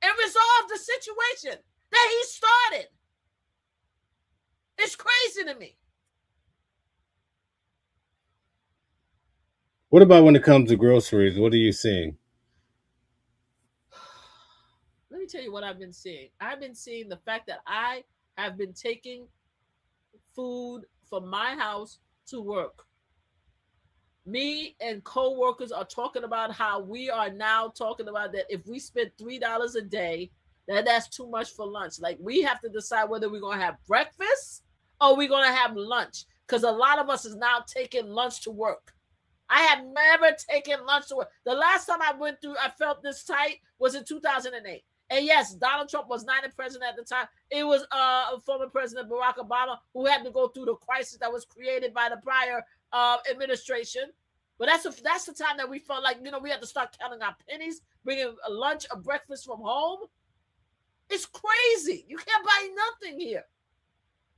and resolve the situation that he started? It's crazy to me. What about when it comes to groceries? What are you seeing? Let me tell you what I've been seeing. I've been seeing the fact that I have been taking food from my house to work. Me and co-workers are talking about how we are now talking about that if we spend $3 a day, that's too much for lunch. Like, we have to decide whether we're going to have breakfast or we're going to have lunch, because a lot of us is now taking lunch to work. I have never taken lunch to work. The last time I felt this tight was in 2008. And yes, Donald Trump was not the president at the time. It was former President Barack Obama who had to go through the crisis that was created by the prior administration. But that's the time that we felt like, we had to start counting our pennies, bringing a lunch or breakfast from home. It's crazy. You can't buy nothing here.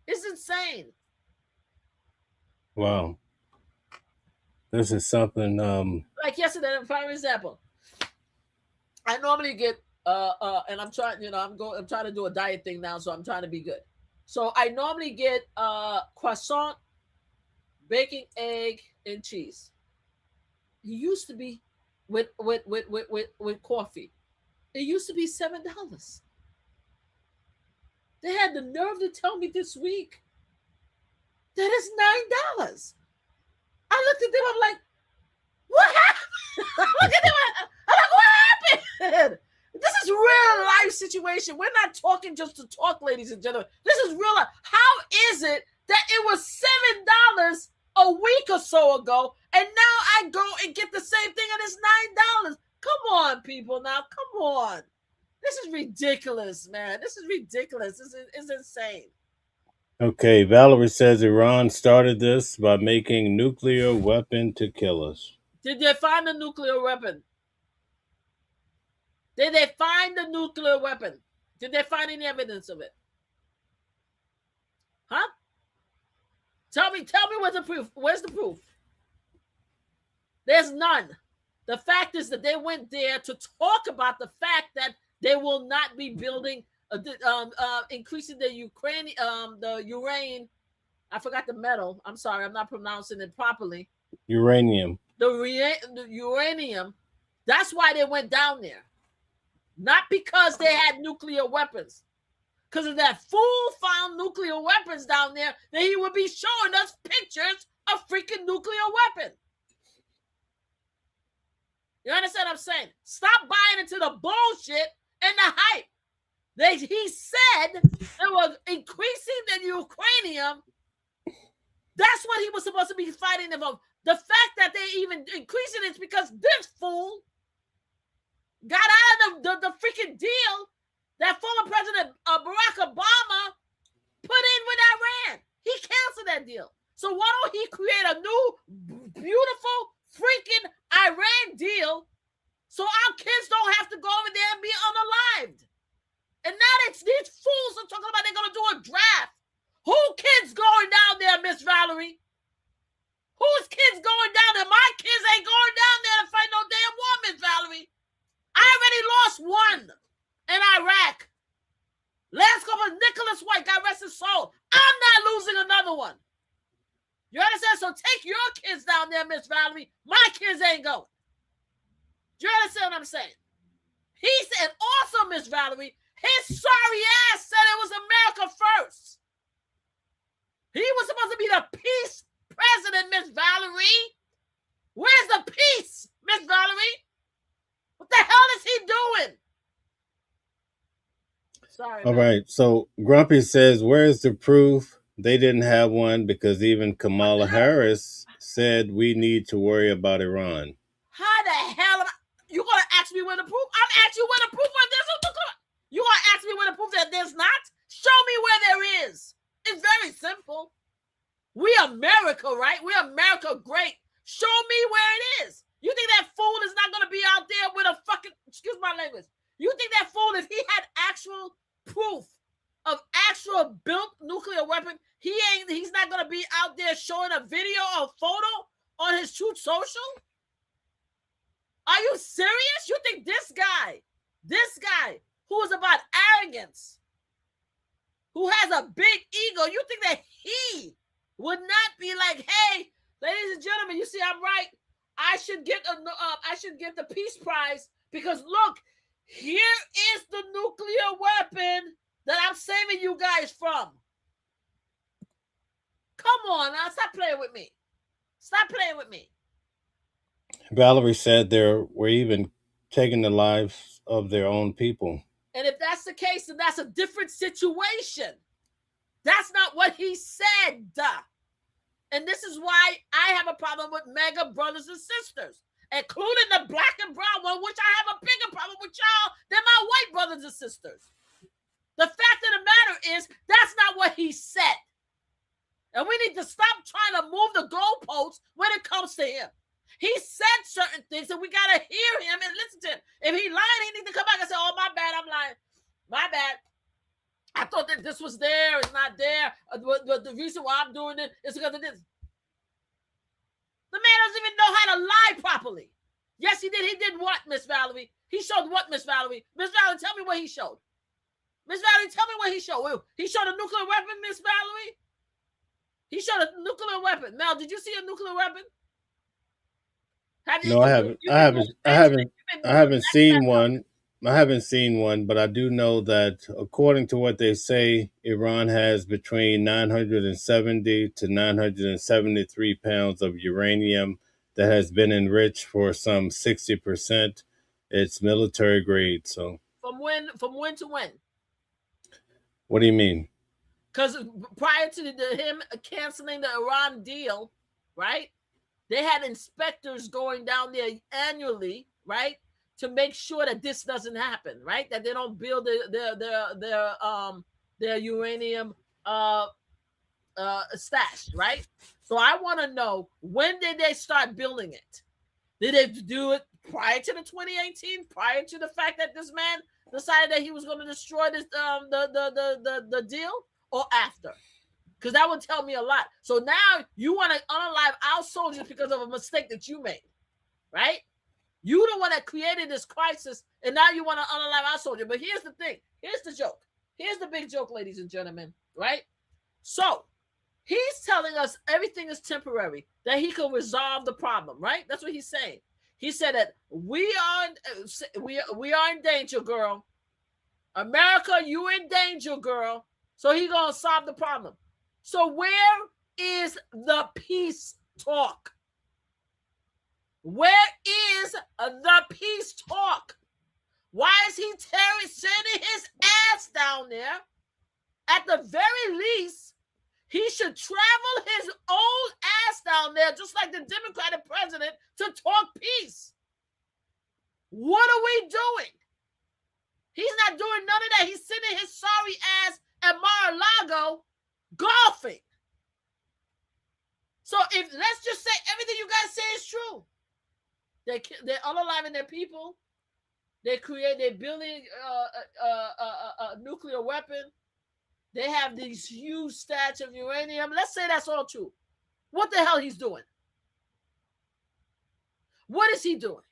It's insane. Wow. This is something. Like yesterday, for example, I normally get and I'm trying, I'm trying to do a diet thing now, so I'm trying to be good. So I normally get croissant, bacon, egg, and cheese. It used to be with coffee. It used to be $7. They had the nerve to tell me this week that it's $9. I looked at them, I'm like, what happened? I look at them, I'm like, what happened? This is real life situation. We're not talking just to talk, ladies and gentlemen. This is real life. How is it that it was $7 a week or so ago, and now I go and get the same thing and it's $9. Come on, people, now, come on. This is ridiculous, man. This is ridiculous. This is insane. Okay, Valerie says Iran started this by making nuclear weapon to kill us. Did they find the nuclear weapon? Did they find the nuclear weapon? Did they find any evidence of it? Huh? Tell me where's the proof? Where's the proof? There's none. The fact is that they went there to talk about the fact that they will not be building, increasing the uranium. I forgot the metal. I'm sorry, I'm not pronouncing it properly. Uranium. The uranium. That's why they went down there. Not because they had nuclear weapons. Because if that fool found nuclear weapons down there, then he would be showing us pictures of freaking nuclear weapons. You understand what I'm saying? Stop buying into the bullshit and the hype. He said they were increasing the uranium. That's what he was supposed to be fighting them of. The fact that they even increasing it is because this fool got out of the freaking deal that former President Barack Obama put in with Iran. He canceled that deal. So why don't he create a new, beautiful, freaking Iran deal so our kids don't have to go over there and be unalived? And now these fools are talking about they're going to do a draft. Who kids going down there, Miss Valerie? Whose kids going down there? My kids ain't going down there to fight no damn war, Miss Valerie. I already lost one in Iraq. Last couple, Nicholas White, God rest his soul. I'm not losing another one. You understand? So take your kids down there, Miss Valerie. My kids ain't going. Do you understand what I'm saying? He said also, Miss Valerie, his sorry ass said it was America first. He was supposed to be the peace president, Miss Valerie. Where's the peace, Miss Valerie? What the hell is he doing? Sorry. All right. So Grumpy says, where's the proof? They didn't have one because even Kamala Harris said we need to worry about Iran. How the hell am I? You gonna ask me where the proof? I'm asking you where the proof is. You gonna ask me where the proof that there's not? Show me where there is. It's very simple. We America, right? We America great. Show me where it is. You think that fool is not gonna be out there with a fucking, excuse my language. You think that fool, if he had actual proof of actual built nuclear weapon, he's not gonna be out there showing a video or photo on his Truth Social? Are you serious? You think this guy who is about arrogance, who has a big ego, you think that he would not be like, hey, ladies and gentlemen, you see I'm right. I should get the Peace Prize because look, here is the nuclear weapon that I'm saving you guys from. Come on now, stop playing with me. Stop playing with me. Valerie said they were even taking the lives of their own people. And if that's the case, then that's a different situation. That's not what he said. And this is why I have a problem with MAGA brothers and sisters, including the black and brown one, which I have a bigger problem with y'all than my white brothers and sisters. The fact of the matter is, that's not what he said. And we need to stop trying to move the goalposts when it comes to him. He said certain things, and we got to hear him and listen to him. If he lying, he needs to come back and say, oh, my bad, I'm lying. My bad. I thought that this was there. It's not there. The reason why I'm doing it is because of this. The man doesn't even know how to lie properly. Yes, he did. He did what, Miss Valerie? He showed what, Miss Valerie? Miss Valerie, tell me what he showed. Miss Valerie, tell me what he showed. He showed a nuclear weapon, Miss Valerie? He showed a nuclear weapon. Mel, did you see a nuclear weapon? No, I haven't seen one. I haven't seen one, but I do know that according to what they say, Iran has between 970 to 973 pounds of uranium that has been enriched for some 60%. It's military grade. So from when to when? What do you mean? Because prior to him canceling the Iran deal, right? They had inspectors going down there annually, right, to make sure that this doesn't happen, right? That they don't build their uranium stash, right? So I want to know, when did they start building it? Did they do it prior to the 2018? Prior to the fact that this man decided that he was going to destroy this the deal, or after? Because that would tell me a lot. So now you want to unalive our soldiers because of a mistake that you made, right? You the one that created this crisis, and now you want to unalive our soldier. But here's the thing. Here's the joke. Here's the big joke, ladies and gentlemen, right? So he's telling us everything is temporary, that he could resolve the problem, right? That's what he's saying. He said that we are in danger, girl. America, you in danger, girl. So he gonna solve the problem. So where is the peace talk? Where is the peace talk? Why is he sending his ass down there? At the very least, he should travel his own ass down there, just like the Democratic president, to talk peace. What are we doing? He's not doing none of that. He's sitting his sorry ass at Mar-a-Lago golfing. So let's just say everything you guys say is true. They're unaliving their people. They're building a nuclear weapon. They have these huge stacks of uranium. Let's say that's all true. What the hell he's doing? What is he doing?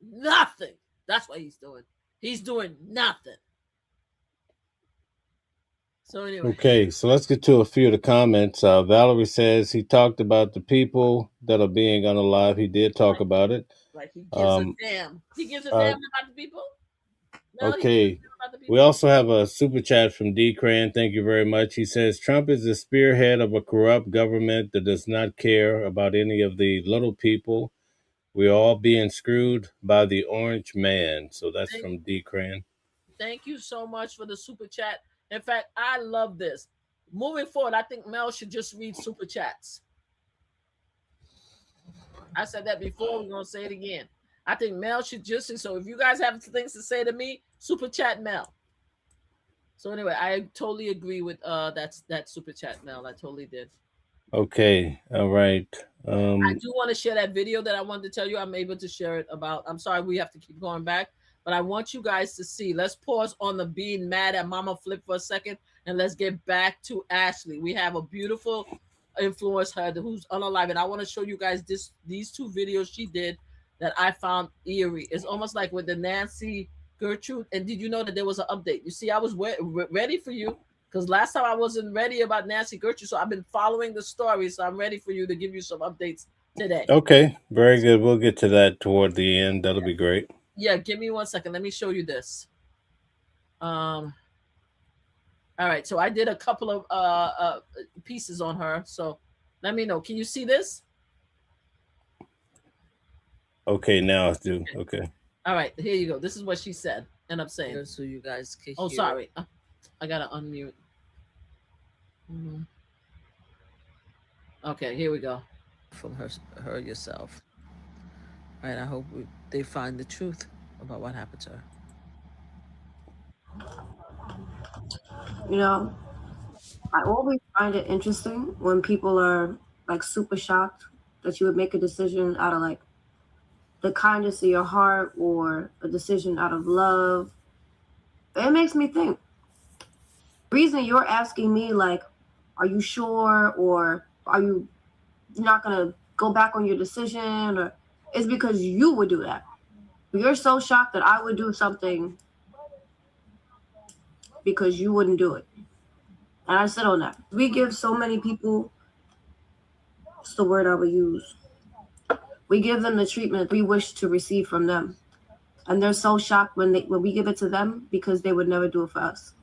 Nothing. That's what he's doing. He's doing nothing. So anyway. Okay, so let's get to a few of the comments. Valerie says he talked about the people that are being unalive. He did talk about it. Like he gives a damn. He gives a damn about the people? No, okay. We also have a super chat from D. Cran. Thank you very much. He says Trump is the spearhead of a corrupt government that does not care about any of the little people. We're all being screwed by the orange man. So that's from D. Cran. Thank you so much for the super chat. In fact, I love this. Moving forward, I think Mel should just read super chats. I said that before. We're going to say it again. I think Mel should just, so if you guys have things to say to me, super chat Mel. So anyway, I totally agree with that super chat, Mel. I totally did. Okay. All right. I do want to share that video that I wanted to tell you I'm able to share it about. I'm sorry, we have to keep going back, but I want you guys to see. Let's pause on the being mad at Mama Flip for a second, and let's get back to Ashley. We have a beautiful influencer who's unalive, and I want to show you guys these two videos she did that I found eerie. It's almost like with the Nancy Gertrude. And did you know that there was an update? You see, I was ready for you, because last time I wasn't ready about Nancy Gertrude, so I've been following the story, so I'm ready for you to give you some updates today. Okay, very good. We'll get to that toward the end. That'll be great. Yeah, give me 1 second. Let me show you this. All right, so I did a couple of pieces on her, so let me know. Can you see this? Okay, now I do. Okay. All right, here you go. This is what she said, and I'm saying so you guys can hear. Sorry. I gotta unmute. Okay, here we go. From her yourself. All right, I hope they find the truth about what happened to her. You know, I always find it interesting when people are like super shocked that you would make a decision out of like the kindness of your heart or a decision out of love. It makes me think. The reason you're asking me like, are you sure, or are you not gonna go back on your decision, or is because you would do that. You're so shocked that I would do something because you wouldn't do it. And I sit on that. We give so many people, what's the word I would use? We give them the treatment we wish to receive from them. And they're so shocked when we give it to them because they would never do it for us.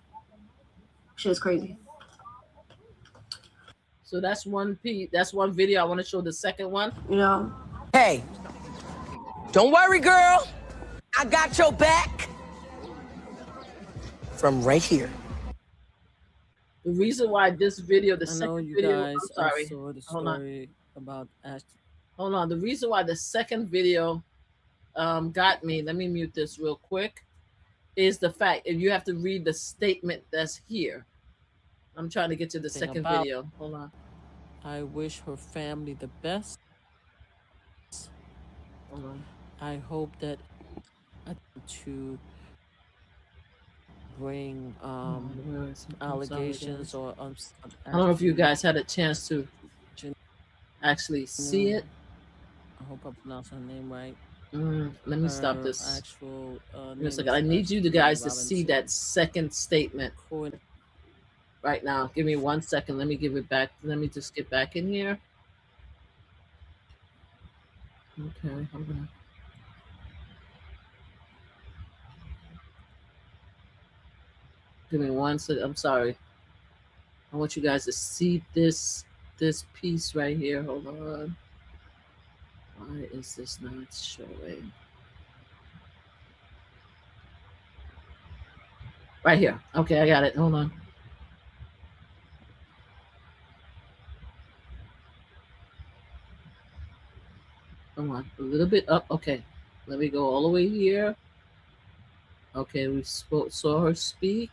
Shit's crazy. So that's one piece. That's one video. I want to show the second one. You know? Hey, don't worry, girl. I got your back. From right here. The reason why this video, the I know second you video, guys. I'm I sorry, saw the hold on, story about Ashley. hold on. The reason why the second video got me, let me mute this real quick, is the fact if you have to read the statement that's here. I'm trying to get to the second About. video. Hold on. I wish her family the best. Hold on. I hope that to bring allegations or I don't know if you guys had a chance to actually see it. I hope I pronounced her name right. Let me stop Her this. actual Give me a name second. is I need you Ashley guys to see Robinson. that second statement right now. Give me 1 second. Let me give it back. Let me just get back in here. Okay, hold on. Give me 1 second. I'm sorry. I want you guys to see this piece right here. Hold on. Why is this not showing? Right here. Okay, I got it. Hold on. Come on. A little bit up. Okay. Let me go all the way here. Okay, we saw her speak.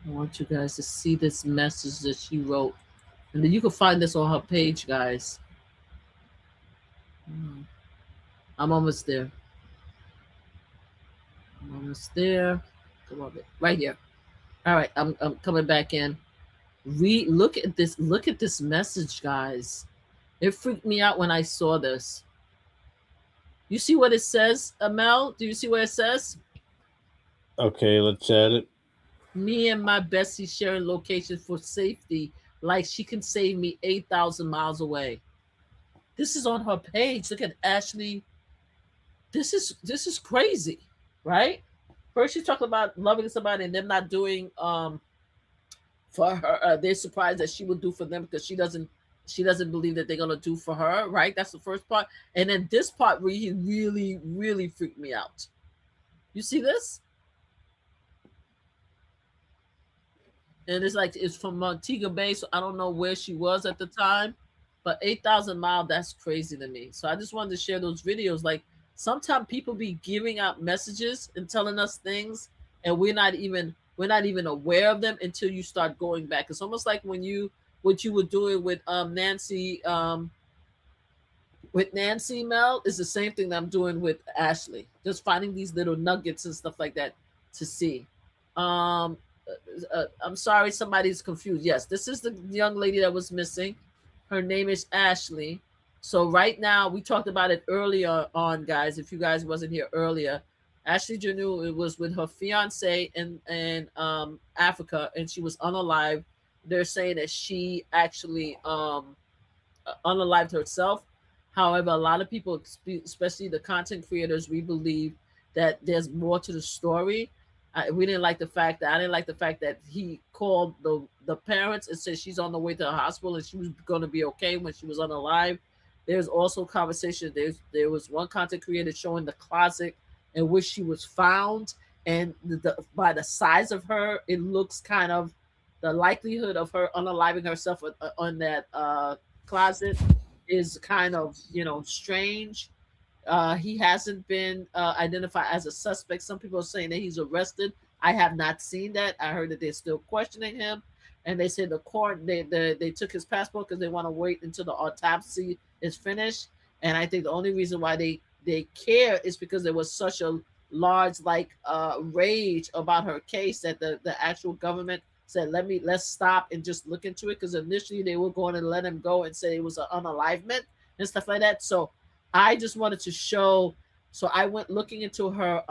I want you guys to see this message that she wrote. And then you can find this on her page, guys. I'm almost there. I'm almost there. Come on, right here. All right, I'm coming back in. Look at this. Look at this message, guys. It freaked me out when I saw this. You see what it says, Amel? Do you see what it says? Okay, let's add it. Me and my bestie sharing location for safety, like she can save me 8,000 miles away. This is on her page. Look at Ashley. This is crazy, right? First, she's talking about loving somebody and them not doing for her. They're surprised that she would do for them because she doesn't believe that they're gonna do for her, right? That's the first part. And then this part really freaked me out. You see this? And it's like it's from Montego Bay, so I don't know where she was at the time, but 8,000 miles, that's crazy to me. So I just wanted to share those videos. Like sometimes people be giving out messages and telling us things, and we're not even aware of them until you start going back. It's almost like what you were doing with Nancy Mel is the same thing that I'm doing with Ashley. Just finding these little nuggets and stuff like that to see. I'm sorry, somebody's confused. Yes, this is the young lady that was missing. Her name is Ashley. So right now, we talked about it earlier on, guys. If you guys wasn't here earlier, Ashley Janu, it was with her fiance in Africa, and she was unalived. They're saying that she actually unalived herself. However, a lot of people, especially the content creators, we believe that there's more to the story. I didn't like the fact that he called the parents and said she's on the way to the hospital and she was going to be okay when she was unalive. There's also conversation. There was one content creator showing the closet in which she was found, and by the size of her, it looks kind of the likelihood of her unaliving herself on that closet is kind of strange. He hasn't been identified as a suspect. Some people are saying that he's arrested. I have not seen that. I heard that they're still questioning him, and they said the court they took his passport because they want to wait until the autopsy is finished. And I think the only reason why they care is because there was such a large rage about her case that the actual government said let's stop and just look into it, because initially they were going to let him go and say it was an unalivement and stuff like that. So I just wanted to show. So I went looking into her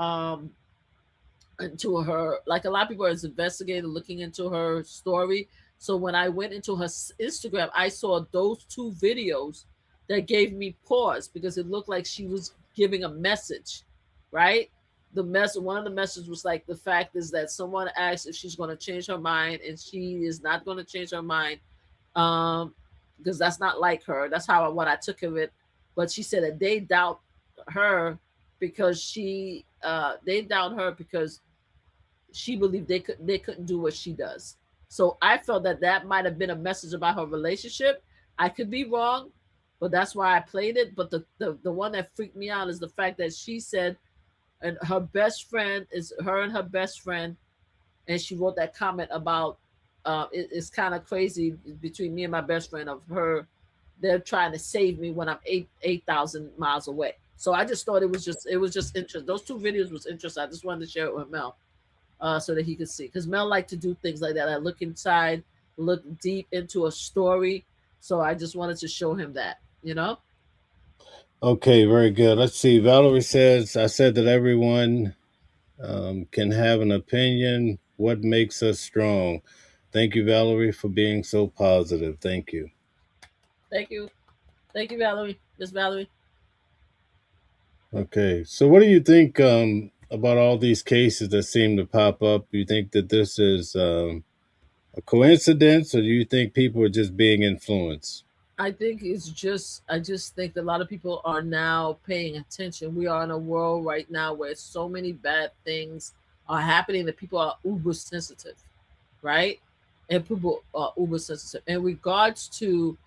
like a lot of people are investigating, looking into her story. So when I went into her Instagram, I saw those two videos that gave me pause, because it looked like she was giving a message, right? One of the messages was like, the fact is that someone asked if she's going to change her mind, and she is not going to change her mind, because that's not like her. That's what I took of it. But she said that they doubt her because she believed they couldn't do what she does. So I felt that might have been a message about her relationship. I could be wrong, but that's why I played it. But the one that freaked me out is the fact that she said, and her best friend is her and her best friend, and she wrote that comment about it's kind of crazy between me and my best friend of her. They're trying to save me when I'm 8,000 miles away. So I just thought it was just interesting. Those two videos was interesting. I just wanted to share it with Mel, so that he could see, because Mel liked to do things like that. I look inside, look deep into a story. So I just wanted to show him that, Okay, very good. Let's see. Valerie says, I said that everyone can have an opinion. What makes us strong? Thank you, Valerie, for being so positive. Thank you. Thank you, Valerie. Miss Valerie. Okay, so what do you think about all these cases that seem to pop up? Do you think that this is a coincidence, or do you think people are just being influenced? I just think that a lot of people are now paying attention. We are in a world right now where so many bad things are happening that people are uber sensitive, right? And people are uber sensitive. In regards to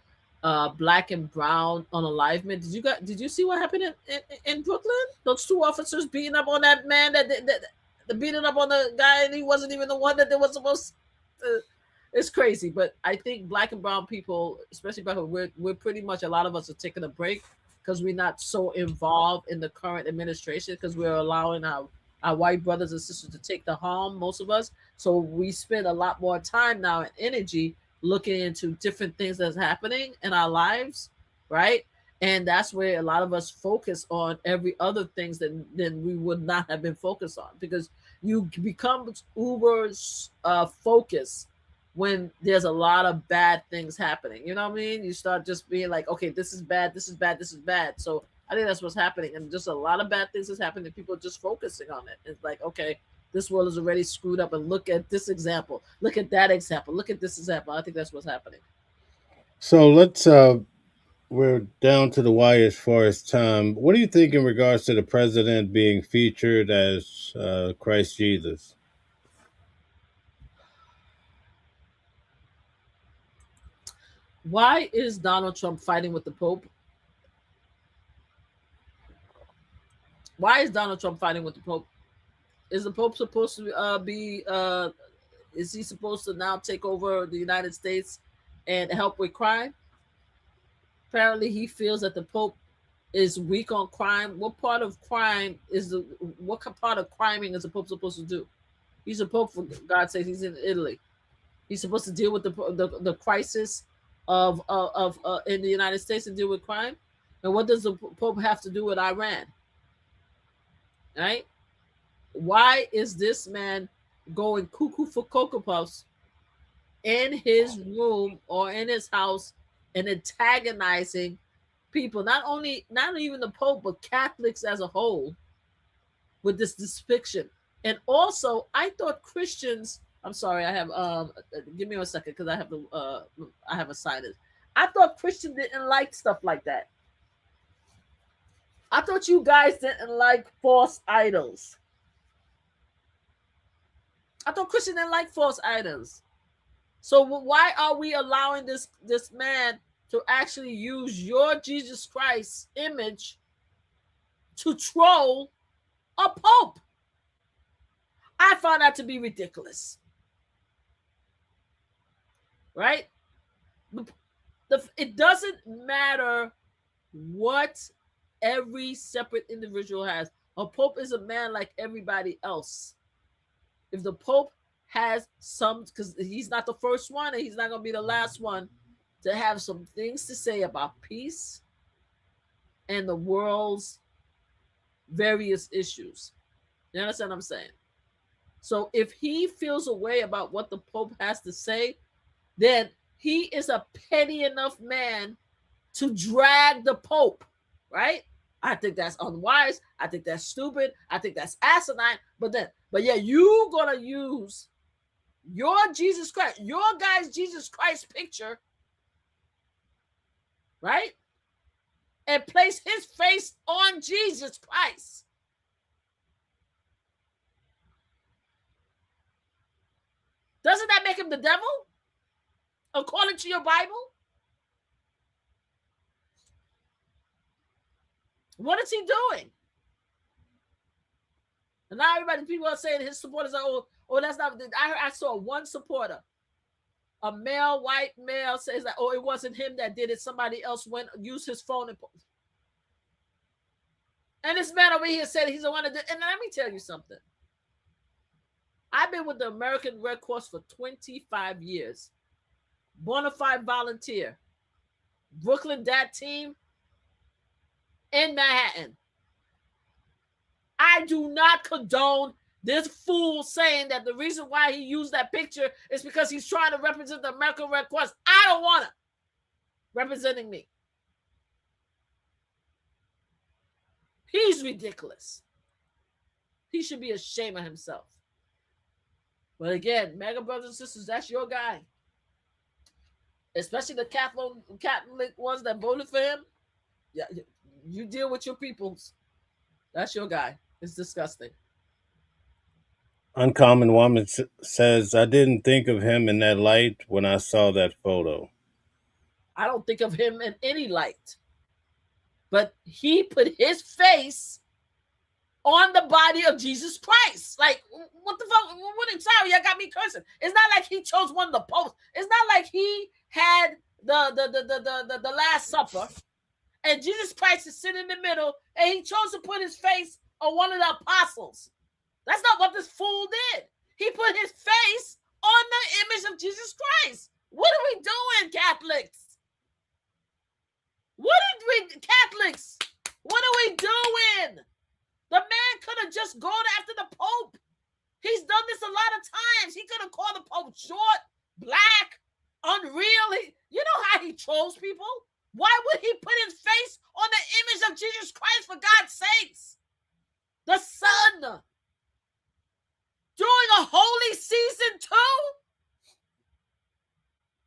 black and brown unalivement, did you see what happened in Brooklyn? Those two officers beating up on that man, the beating up on the guy, and he wasn't even the one that they were supposed to. It's crazy, but I think black and brown people, especially black, we're pretty much, a lot of us are taking a break because we're not so involved in the current administration, because we're allowing our white brothers and sisters to take the helm, most of us. So we spend a lot more time now and energy looking into different things that's happening in our lives, right? And that's where a lot of us focus on every other things than we would not have been focused on, because you become uber focused when there's a lot of bad things happening. You know what I mean? You start just being like, okay, this is bad, this is bad, this is bad. So I think that's what's happening. And just a lot of bad things is happening. People are just focusing on it. It's like, okay, this world is already screwed up, and look at this example, look at that example, look at this example. I think that's what's happening. So we're down to the wire as far as time. What do you think in regards to the president being featured as Christ Jesus? Why is Donald Trump fighting with the Pope? Why is Donald Trump fighting with the Pope? Is the Pope supposed to be? Is he supposed to now take over the United States and help with crime? Apparently, he feels that the Pope is weak on crime. What part of crime is what part of criming is the Pope supposed to do? He's a Pope, for God's sake. He's in Italy. He's supposed to deal with the crisis of in the United States and deal with crime. And what does the Pope have to do with Iran? Right? Why is this man going cuckoo for Cocoa Puffs in his room or in his house and antagonizing people? Not even the Pope, but Catholics as a whole, with this depiction. And also, I thought Christians. I'm sorry, I have give me a second, because I have a sinus. I thought Christians didn't like stuff like that. I thought you guys didn't like false idols. I thought Christians didn't like false idols. So why are we allowing this man to actually use your Jesus Christ image to troll a Pope? I found that to be ridiculous. Right? It doesn't matter what every separate individual has. A Pope is a man like everybody else. If the Pope has some, because he's not the first one and he's not going to be the last one to have some things to say about peace and the world's various issues. You understand what I'm saying? So if he feels a way about what the Pope has to say, then he is a petty enough man to drag the Pope, right? I think that's unwise. I think that's stupid. I think that's asinine. But yeah, you gonna use your Jesus Christ, your guy's Jesus Christ picture, right? And place his face on Jesus Christ. Doesn't that make him the devil? According to your Bible? What is he doing? And now people are saying his supporters are, oh, that's not. I saw one supporter, a male, white male, says that, oh, it wasn't him that did it. Somebody else used his phone and this man over here said he's the one that did. And let me tell you something. I've been with the American Red Cross for 25 years. Bona fide volunteer. Brooklyn Dad Team in Manhattan. I do not condone this fool saying that the reason why he used that picture is because he's trying to represent the American Red Cross. I don't want it representing me. He's ridiculous. He should be ashamed of himself. But again, mega brothers and sisters, that's your guy. Especially the Catholic ones that voted for him. Yeah, you deal with your peoples. That's your guy. It's disgusting. Uncommon Woman says, I didn't think of him in that light when I saw that photo. I don't think of him in any light. But he put his face on the body of Jesus Christ. Like, what the fuck? Sorry, y'all got me cursing. It's not like he chose one of the posts. It's not like he had the Last Supper and Jesus Christ is sitting in the middle and he chose to put his face on one of the apostles. That's not what this fool did. He put his face on the image of Jesus Christ. What are we doing, Catholics? Catholics? What are we doing? The man could have just gone after the Pope. He's done this a lot of times. He could have called the Pope short, black, unreal. You know how he trolls people? Why would he put his face on the image of Jesus Christ, for God's sakes? The Son. During a holy season too?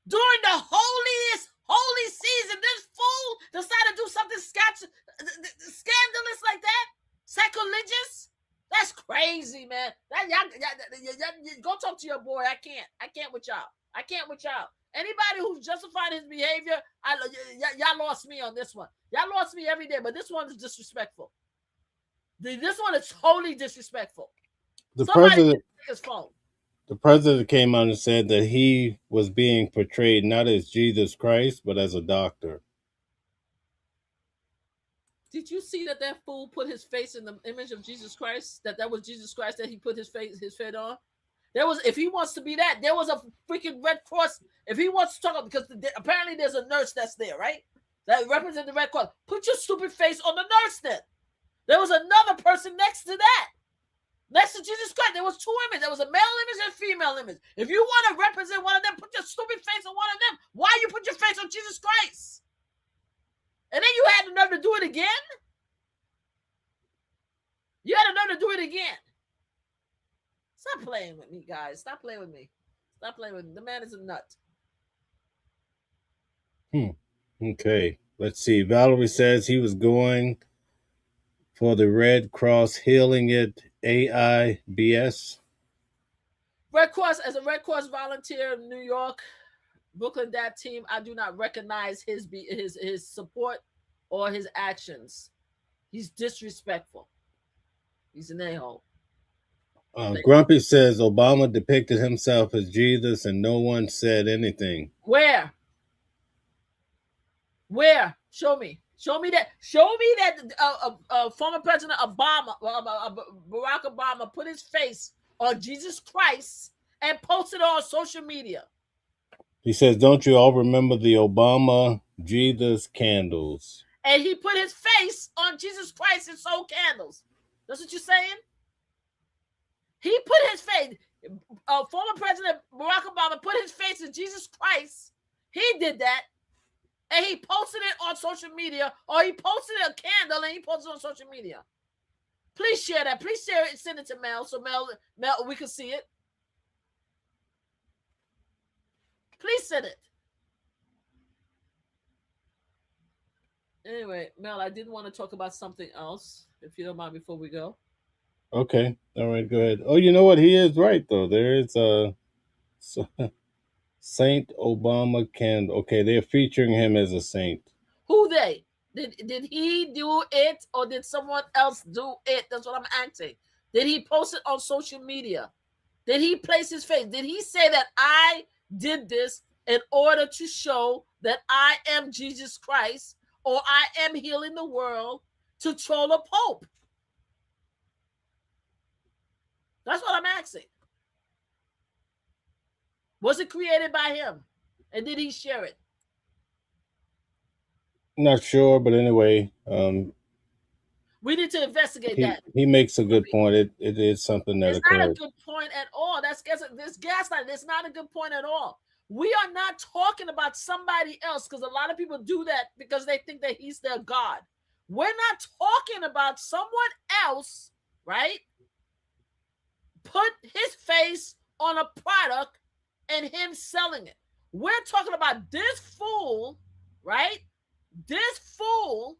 During the holiest holy season, this fool decided to do something scandalous like that? Sacrilegious? That's crazy, man. Go talk to your boy. I can't with y'all. I can't with y'all. Anybody who's justifying his behavior, y'all lost me on this one. Y'all lost me every day, but this one is disrespectful. This one is totally disrespectful. Somebody take his phone. The president came out and said that he was being portrayed not as Jesus Christ, but as a doctor. Did you see that fool put his face in the image of Jesus Christ? That was Jesus Christ that he put his face on? If he wants to be that, there was a freaking Red Cross. If he wants to talk about, because apparently there's a nurse that's there, right? That represents the Red Cross. Put your stupid face on the nurse then. There was another person next to that. Next to Jesus Christ, there was two images. There was a male image and a female image. If you want to represent one of them, put your stupid face on one of them. Why you put your face on Jesus Christ? And then you had the nerve to do it again? You had the nerve to do it again. Stop playing with me, guys. Stop playing with me. Stop playing with me. The man is a nut. Okay. Let's see. Valerie says he was going for the Red Cross Healing It AIBS. Red Cross, as a Red Cross volunteer in New York, Brooklyn Dad Team, I do not recognize his support or his actions. He's disrespectful. He's an a-hole. Grumpy says Obama depicted himself as Jesus and no one said anything. Where? Show me. Show me that former President Obama, Barack Obama, put his face on Jesus Christ and posted it on social media. He says, don't you all remember the Obama Jesus candles? And he put his face on Jesus Christ and sold candles. That's what you're saying? He put his face, former President Barack Obama put his face in Jesus Christ. He did that. And he posted it on social media, or he posted a candle and he posted it on social media. Please share that. Please share it and send it to Mel so Mel, we can see it. Please send it. Anyway, Mel, I did want to talk about something else, if you don't mind, before we go. Okay. All right, go ahead. Oh, you know what? He is right, though. There is So, Saint Obama can. Okay, they're featuring him as a saint. Who they? Did he do it or did someone else do it? That's what I'm asking. Did he post it on social media? Did he place his face? Did he say that I did this in order to show that I am Jesus Christ or I am healing the world to troll a pope? That's what I'm asking. Was it created by him? And did he share it? Not sure, but anyway, we need to investigate that. He makes a good point. It is something that it's occurred. Not a good point at all. This gaslighting. It's not a good point at all. We are not talking about somebody else because a lot of people do that because they think that he's their God. We're not talking about someone else, right? Put his face on a product and him selling it. We're talking about this fool, right? This fool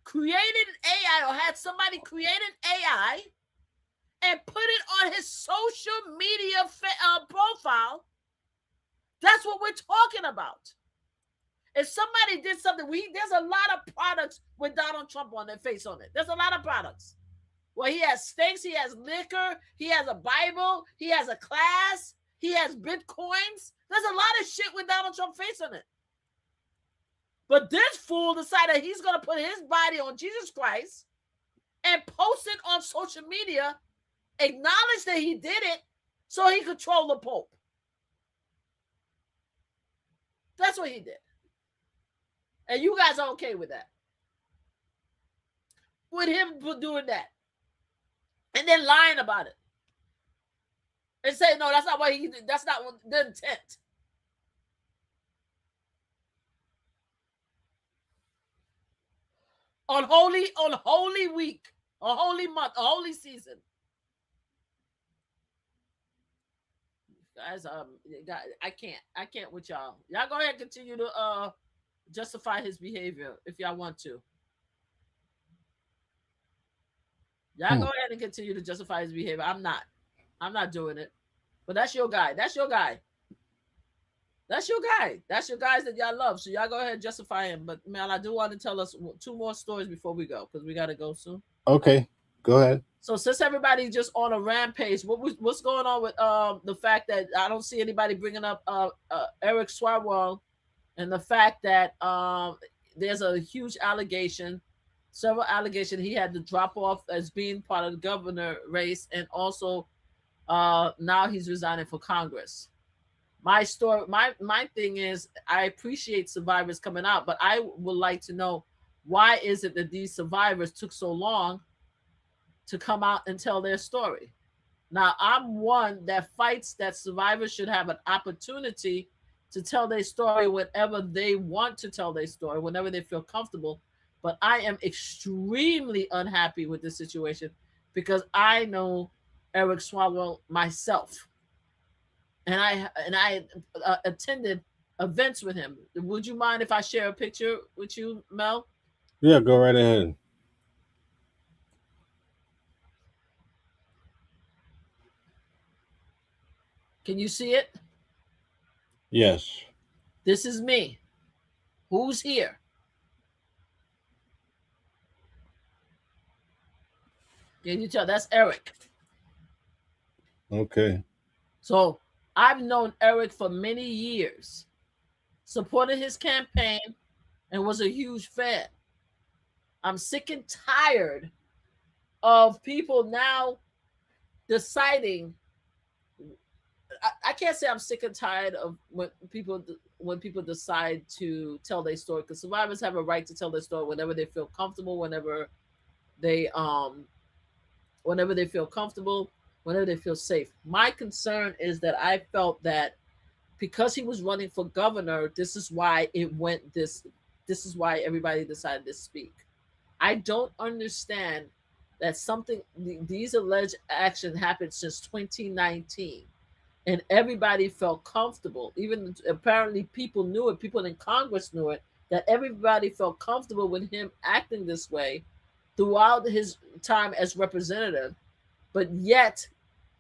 created an AI or had somebody create an AI and put it on his social media profile. That's what we're talking about. If somebody did something, there's a lot of products with Donald Trump on their face on it. There's a lot of products. Well, he has steaks, he has liquor, he has a Bible, he has a class, he has Bitcoins. There's a lot of shit with Donald Trump face on it. But this fool decided he's going to put his body on Jesus Christ and post it on social media, acknowledge that he did it so he could troll the Pope. That's what he did. And you guys are okay with that. With him doing that. And then lying about it. And saying, no, that's not what he did. That's not the intent. On holy week, a holy month, a holy season. Guys, I can't with y'all. Y'all go ahead and continue to justify his behavior if y'all want to. Y'all go ahead and continue to justify his behavior. I'm not doing it. But that's your guy. That's your guy. That's your guy. That's your guys that y'all love. So y'all go ahead and justify him. But Mel, I do want to tell us 2 more stories before we go because we got to go soon. Okay, go ahead. So since everybody's just on a rampage, what's going on with the fact that I don't see anybody bringing up Eric Swalwell and the fact that there's a huge allegation, several allegations he had to drop off as being part of the governor race, and also now he's resigning for Congress. My story, my thing is, I appreciate survivors coming out, but I would like to know why is it that these survivors took so long to come out and tell their story. Now, I'm one that fights that survivors should have an opportunity to tell their story whenever they want to tell their story, whenever they feel comfortable. But I am extremely unhappy with this situation because I know Eric Swalwell myself. And I attended events with him. Would you mind if I share a picture with you, Mel? Yeah, go right ahead. Can you see it? Yes. This is me. Who's here? Can you tell? That's Eric. Okay. So I've known Eric for many years, supported his campaign, and was a huge fan. I'm sick and tired of people now deciding. I can't say I'm sick and tired of when people decide to tell their story, because survivors have a right to tell their story whenever they feel comfortable, whenever they feel comfortable, whenever they feel safe. My concern is that I felt that because he was running for governor, this is why it went this is why everybody decided to speak. I don't understand that these alleged actions happened since 2019. And everybody felt comfortable. Even apparently people knew it. People in Congress knew it, that everybody felt comfortable with him acting this way throughout his time as representative. But yet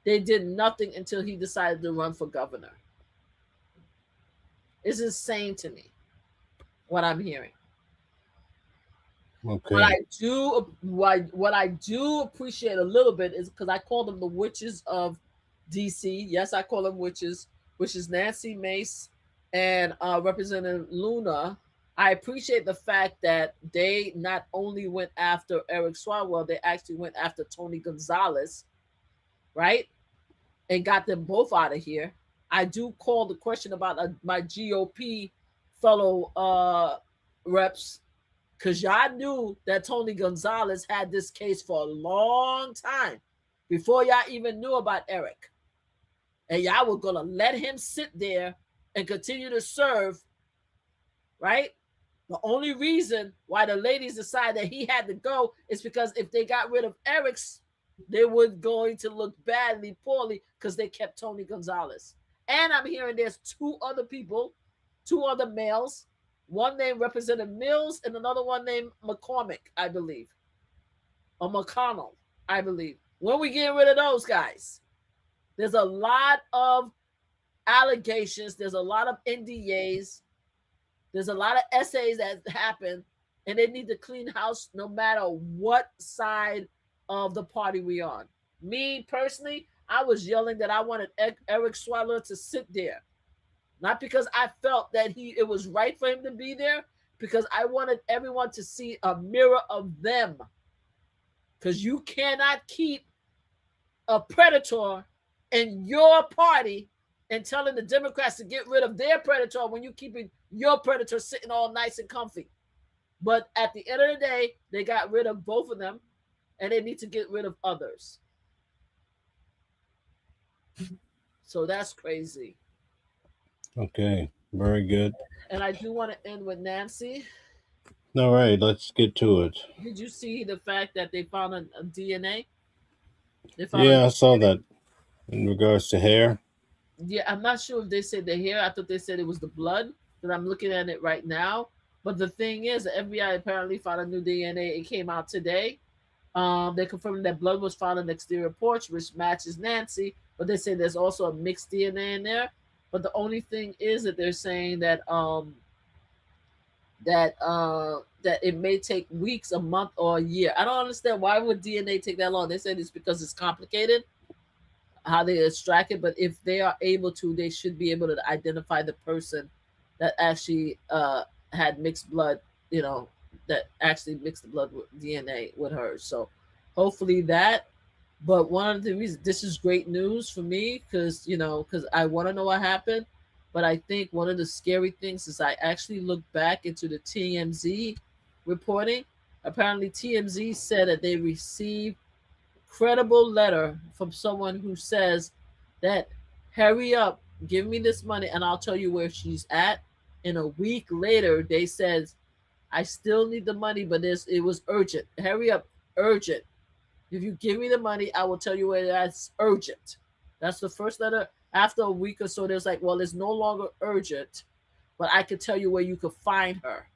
They did nothing until he decided to run for governor. It's insane to me what I'm hearing. Okay. What I do appreciate a little bit is because I call them the witches of DC. Yes, I call them witches, which is Nancy Mace and Representative Luna. I appreciate the fact that they not only went after Eric Swalwell, they actually went after Tony Gonzalez, right? And got them both out of here. I do call the question about my GOP fellow reps, because y'all knew that Tony Gonzalez had this case for a long time before y'all even knew about Eric. And y'all were going to let him sit there and continue to serve, right? The only reason why the ladies decided that he had to go is because if they got rid of Eric's, they were going to look poorly because they kept Tony Gonzalez. And I'm hearing there's two other males, one named Representative Mills and another one named McCormick, I believe, or McConnell, I believe. When we get rid of those guys, there's a lot of allegations, there's a lot of NDAs, there's a lot of essays that happen, and they need to clean house no matter what side of the party we on. Me personally, I was yelling that I wanted Eric Swalwell to sit there. Not because I felt that it was right for him to be there, because I wanted everyone to see a mirror of them. Because you cannot keep a predator in your party and telling the Democrats to get rid of their predator when you're keeping your predator sitting all nice and comfy. But at the end of the day, they got rid of both of them, and they need to get rid of others. So that's crazy. Okay, very good. And I do want to end with Nancy. All right, let's get to it. Did you see the fact that they found a DNA? Yeah, I saw that in regards to hair. Yeah, I'm not sure if they said the hair. I thought they said it was the blood, but I'm looking at it right now. But the thing is, the FBI apparently found a new DNA. It came out today. They confirmed that blood was found on the exterior porch, which matches Nancy, but they say there's also a mixed DNA in there. But the only thing is that they're saying that that it may take weeks, a month, or a year. I don't understand why would DNA take that long. They said it's because it's complicated how they extract it, but if they are able to, they should be able to identify the person that actually had mixed blood, that actually mixed the blood with DNA with hers. So hopefully that. But one of the reasons this is great news for me, because I want to know what happened. But I think one of the scary things is I actually looked back into the TMZ reporting. Apparently TMZ said that they received credible letter from someone who says that hurry up, give me this money and I'll tell you where she's at. And a week later they said, I still need the money, but it was urgent. Hurry up, urgent. If you give me the money, I will tell you where that's urgent. That's the first letter. After a week or so, there's like, well, it's no longer urgent, but I could tell you where you could find her,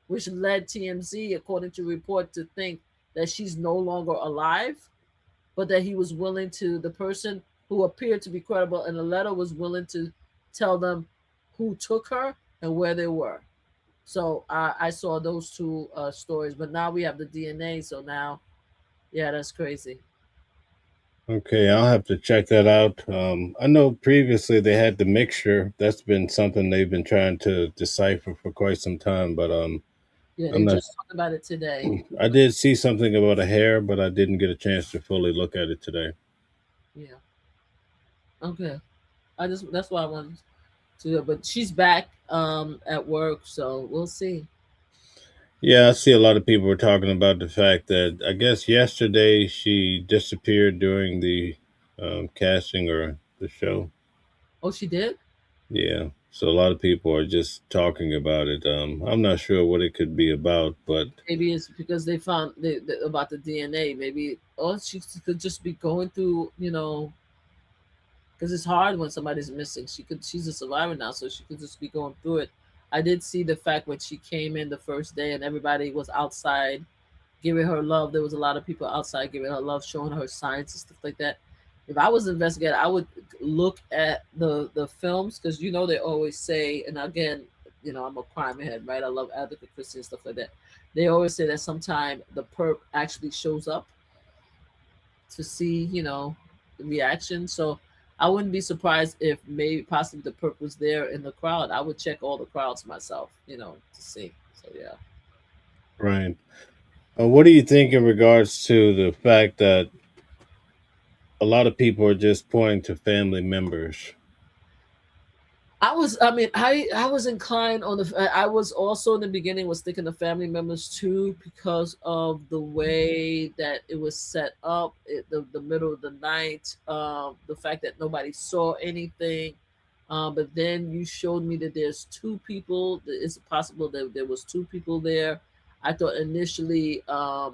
which led TMZ, according to report, to think that she's no longer alive, but that he was willing to, the person who appeared to be credible in the letter was willing to tell them who took her and where they were. So I saw those two stories, but now we have the DNA. So now, yeah, that's crazy. Okay, I'll have to check that out. I know previously they had the mixture. That's been something they've been trying to decipher for quite some time, but yeah, they just talked about it today. I did see something about a hair, but I didn't get a chance to fully look at it today. Yeah. Okay. That's why I wanted to, but she's back at work, so we'll see. Yeah, I see a lot of people were talking about the fact that I guess yesterday she disappeared during the casting or the show. Oh, she did? Yeah. So a lot of people are just talking about it. I'm not sure what it could be about, but maybe it's because they found about the DNA. Maybe she could just be going through, because it's hard when somebody's missing. She's a survivor now, so she could just be going through it. I did see the fact when she came in the first day and everybody was outside giving her love. There was a lot of people outside giving her love, showing her signs and stuff like that. if I was an investigator, I would look at the films, because they always say, and again, I'm a crime head, right? I love Agatha Christie and stuff like that. They always say that sometime the perp actually shows up to see, the reaction. So I wouldn't be surprised if maybe possibly the perp was there in the crowd. I would check all the crowds myself, to see. So yeah. Right. What do you think in regards to the fact that a lot of people are just pointing to family members? I was inclined on I was also in the beginning was thinking of family members too, because of the way that it was set up, the middle of the night, the fact that nobody saw anything. But then you showed me that there's two people. It's possible that there was two people there. I thought initially, but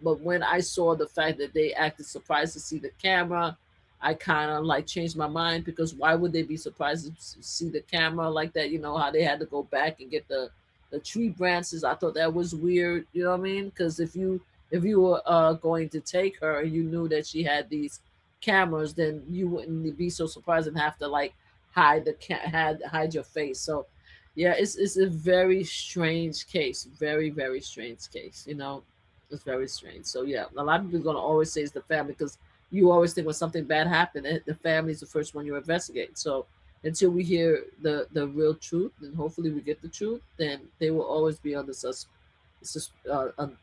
when I saw the fact that they acted surprised to see the camera, I kind of like changed my mind, because why would they be surprised to see the camera like that? You know how they had to go back and get the tree branches. I thought that was weird. You know what I mean? Because if you were going to take her and you knew that she had these cameras, then you wouldn't be so surprised and have to like hide hide your face. So yeah, it's a very strange case. Very, very strange case. It's very strange. So yeah, a lot of people are gonna always say it's the family, because you always think when something bad happened, the family is the first one you investigate. So until we hear the real truth, and hopefully we get the truth, then they will always be on the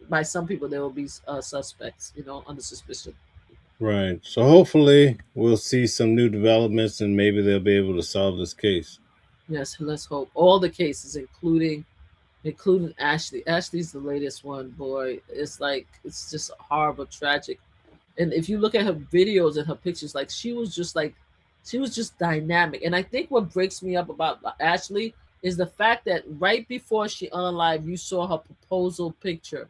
by some people there will be suspects, under suspicion. Right. So hopefully we'll see some new developments and maybe they'll be able to solve this case. Yes, let's hope. All the cases, including Ashley. Ashley's the latest one. Boy, it's just horrible, tragic. And if you look at her videos and her pictures, she was just dynamic. And I think what breaks me up about Ashley is the fact that right before she unalived, you saw her proposal picture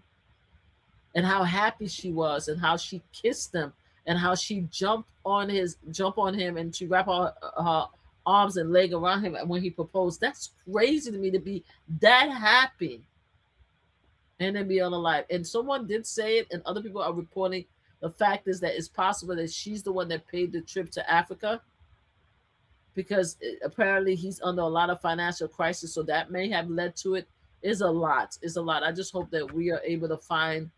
and how happy she was and how she kissed him and how she jumped on him and she wrapped her arms and leg around him when he proposed. That's crazy to me, to be that happy and then be unalive. And someone did say it, and other people are reporting. The fact is that it's possible that she's the one that paid the trip to Africa, because apparently he's under a lot of financial crisis. So that may have led to it. It's a lot. I just hope that we are able to find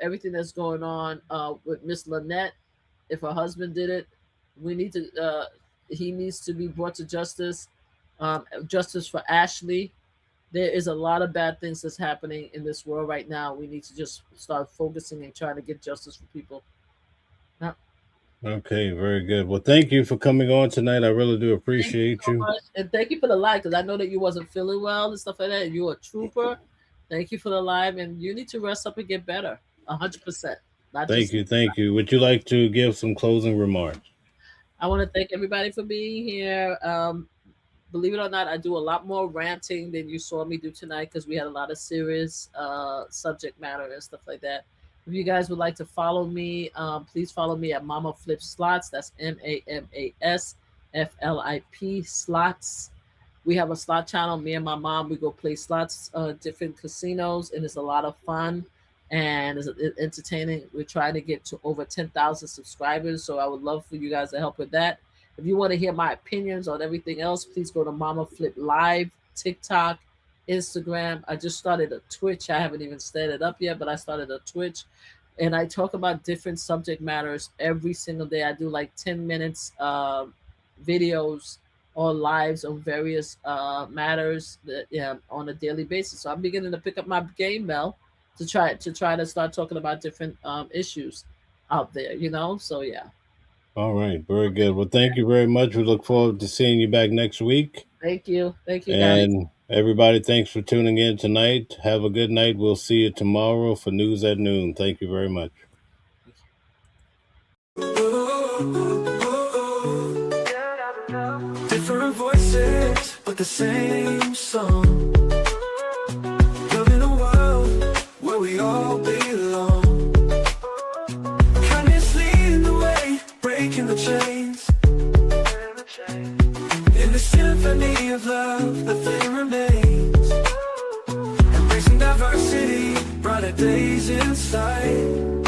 everything that's going on with Miss Lynette. If her husband did it, he needs to be brought to justice. Justice for Ashley. There is a lot of bad things that's happening in this world right now. We need to just start focusing and trying to get justice for people. Yeah. Okay, very good. Well, thank you for coming on tonight. I really do appreciate you. And thank you for the live, because I know that you wasn't feeling well and stuff like that. You're a trooper. Thank you for the live, and you need to rest up and get better. 100%. Thank you. Would you like to give some closing remarks? I want to thank everybody for being here. Believe it or not, I do a lot more ranting than you saw me do tonight, because we had a lot of serious subject matter and stuff like that. If you guys would like to follow me, please follow me at Mama Flip Slots. That's MAMASFLIP Slots. We have a slot channel. Me and my mom, we go play slots, different casinos, and it's a lot of fun and it's entertaining. We're trying to get to over 10,000 subscribers, so I would love for you guys to help with that. If you want to hear my opinions on everything else, please go to MamaFlipLive, TikTok, Instagram. I just started a Twitch. I haven't even set it up yet, but I started a Twitch. And I talk about different subject matters every single day. I do like 10 minutes videos or lives on various matters on a daily basis. So I'm beginning to pick up my game, Mel, to try to start talking about different issues out there, So yeah. All right, very good. Well, thank you very much. We look forward to seeing you back next week. Thank you, guys. And everybody, thanks for tuning in tonight. Have a good night. We'll see you tomorrow for News at Noon. Thank you very much. Different voices, but the same song. Loving a world where we all belong. Kindness leading the way, breaking the chains. In the symphony of love, the flame remains. Embracing diversity, brighter days inside.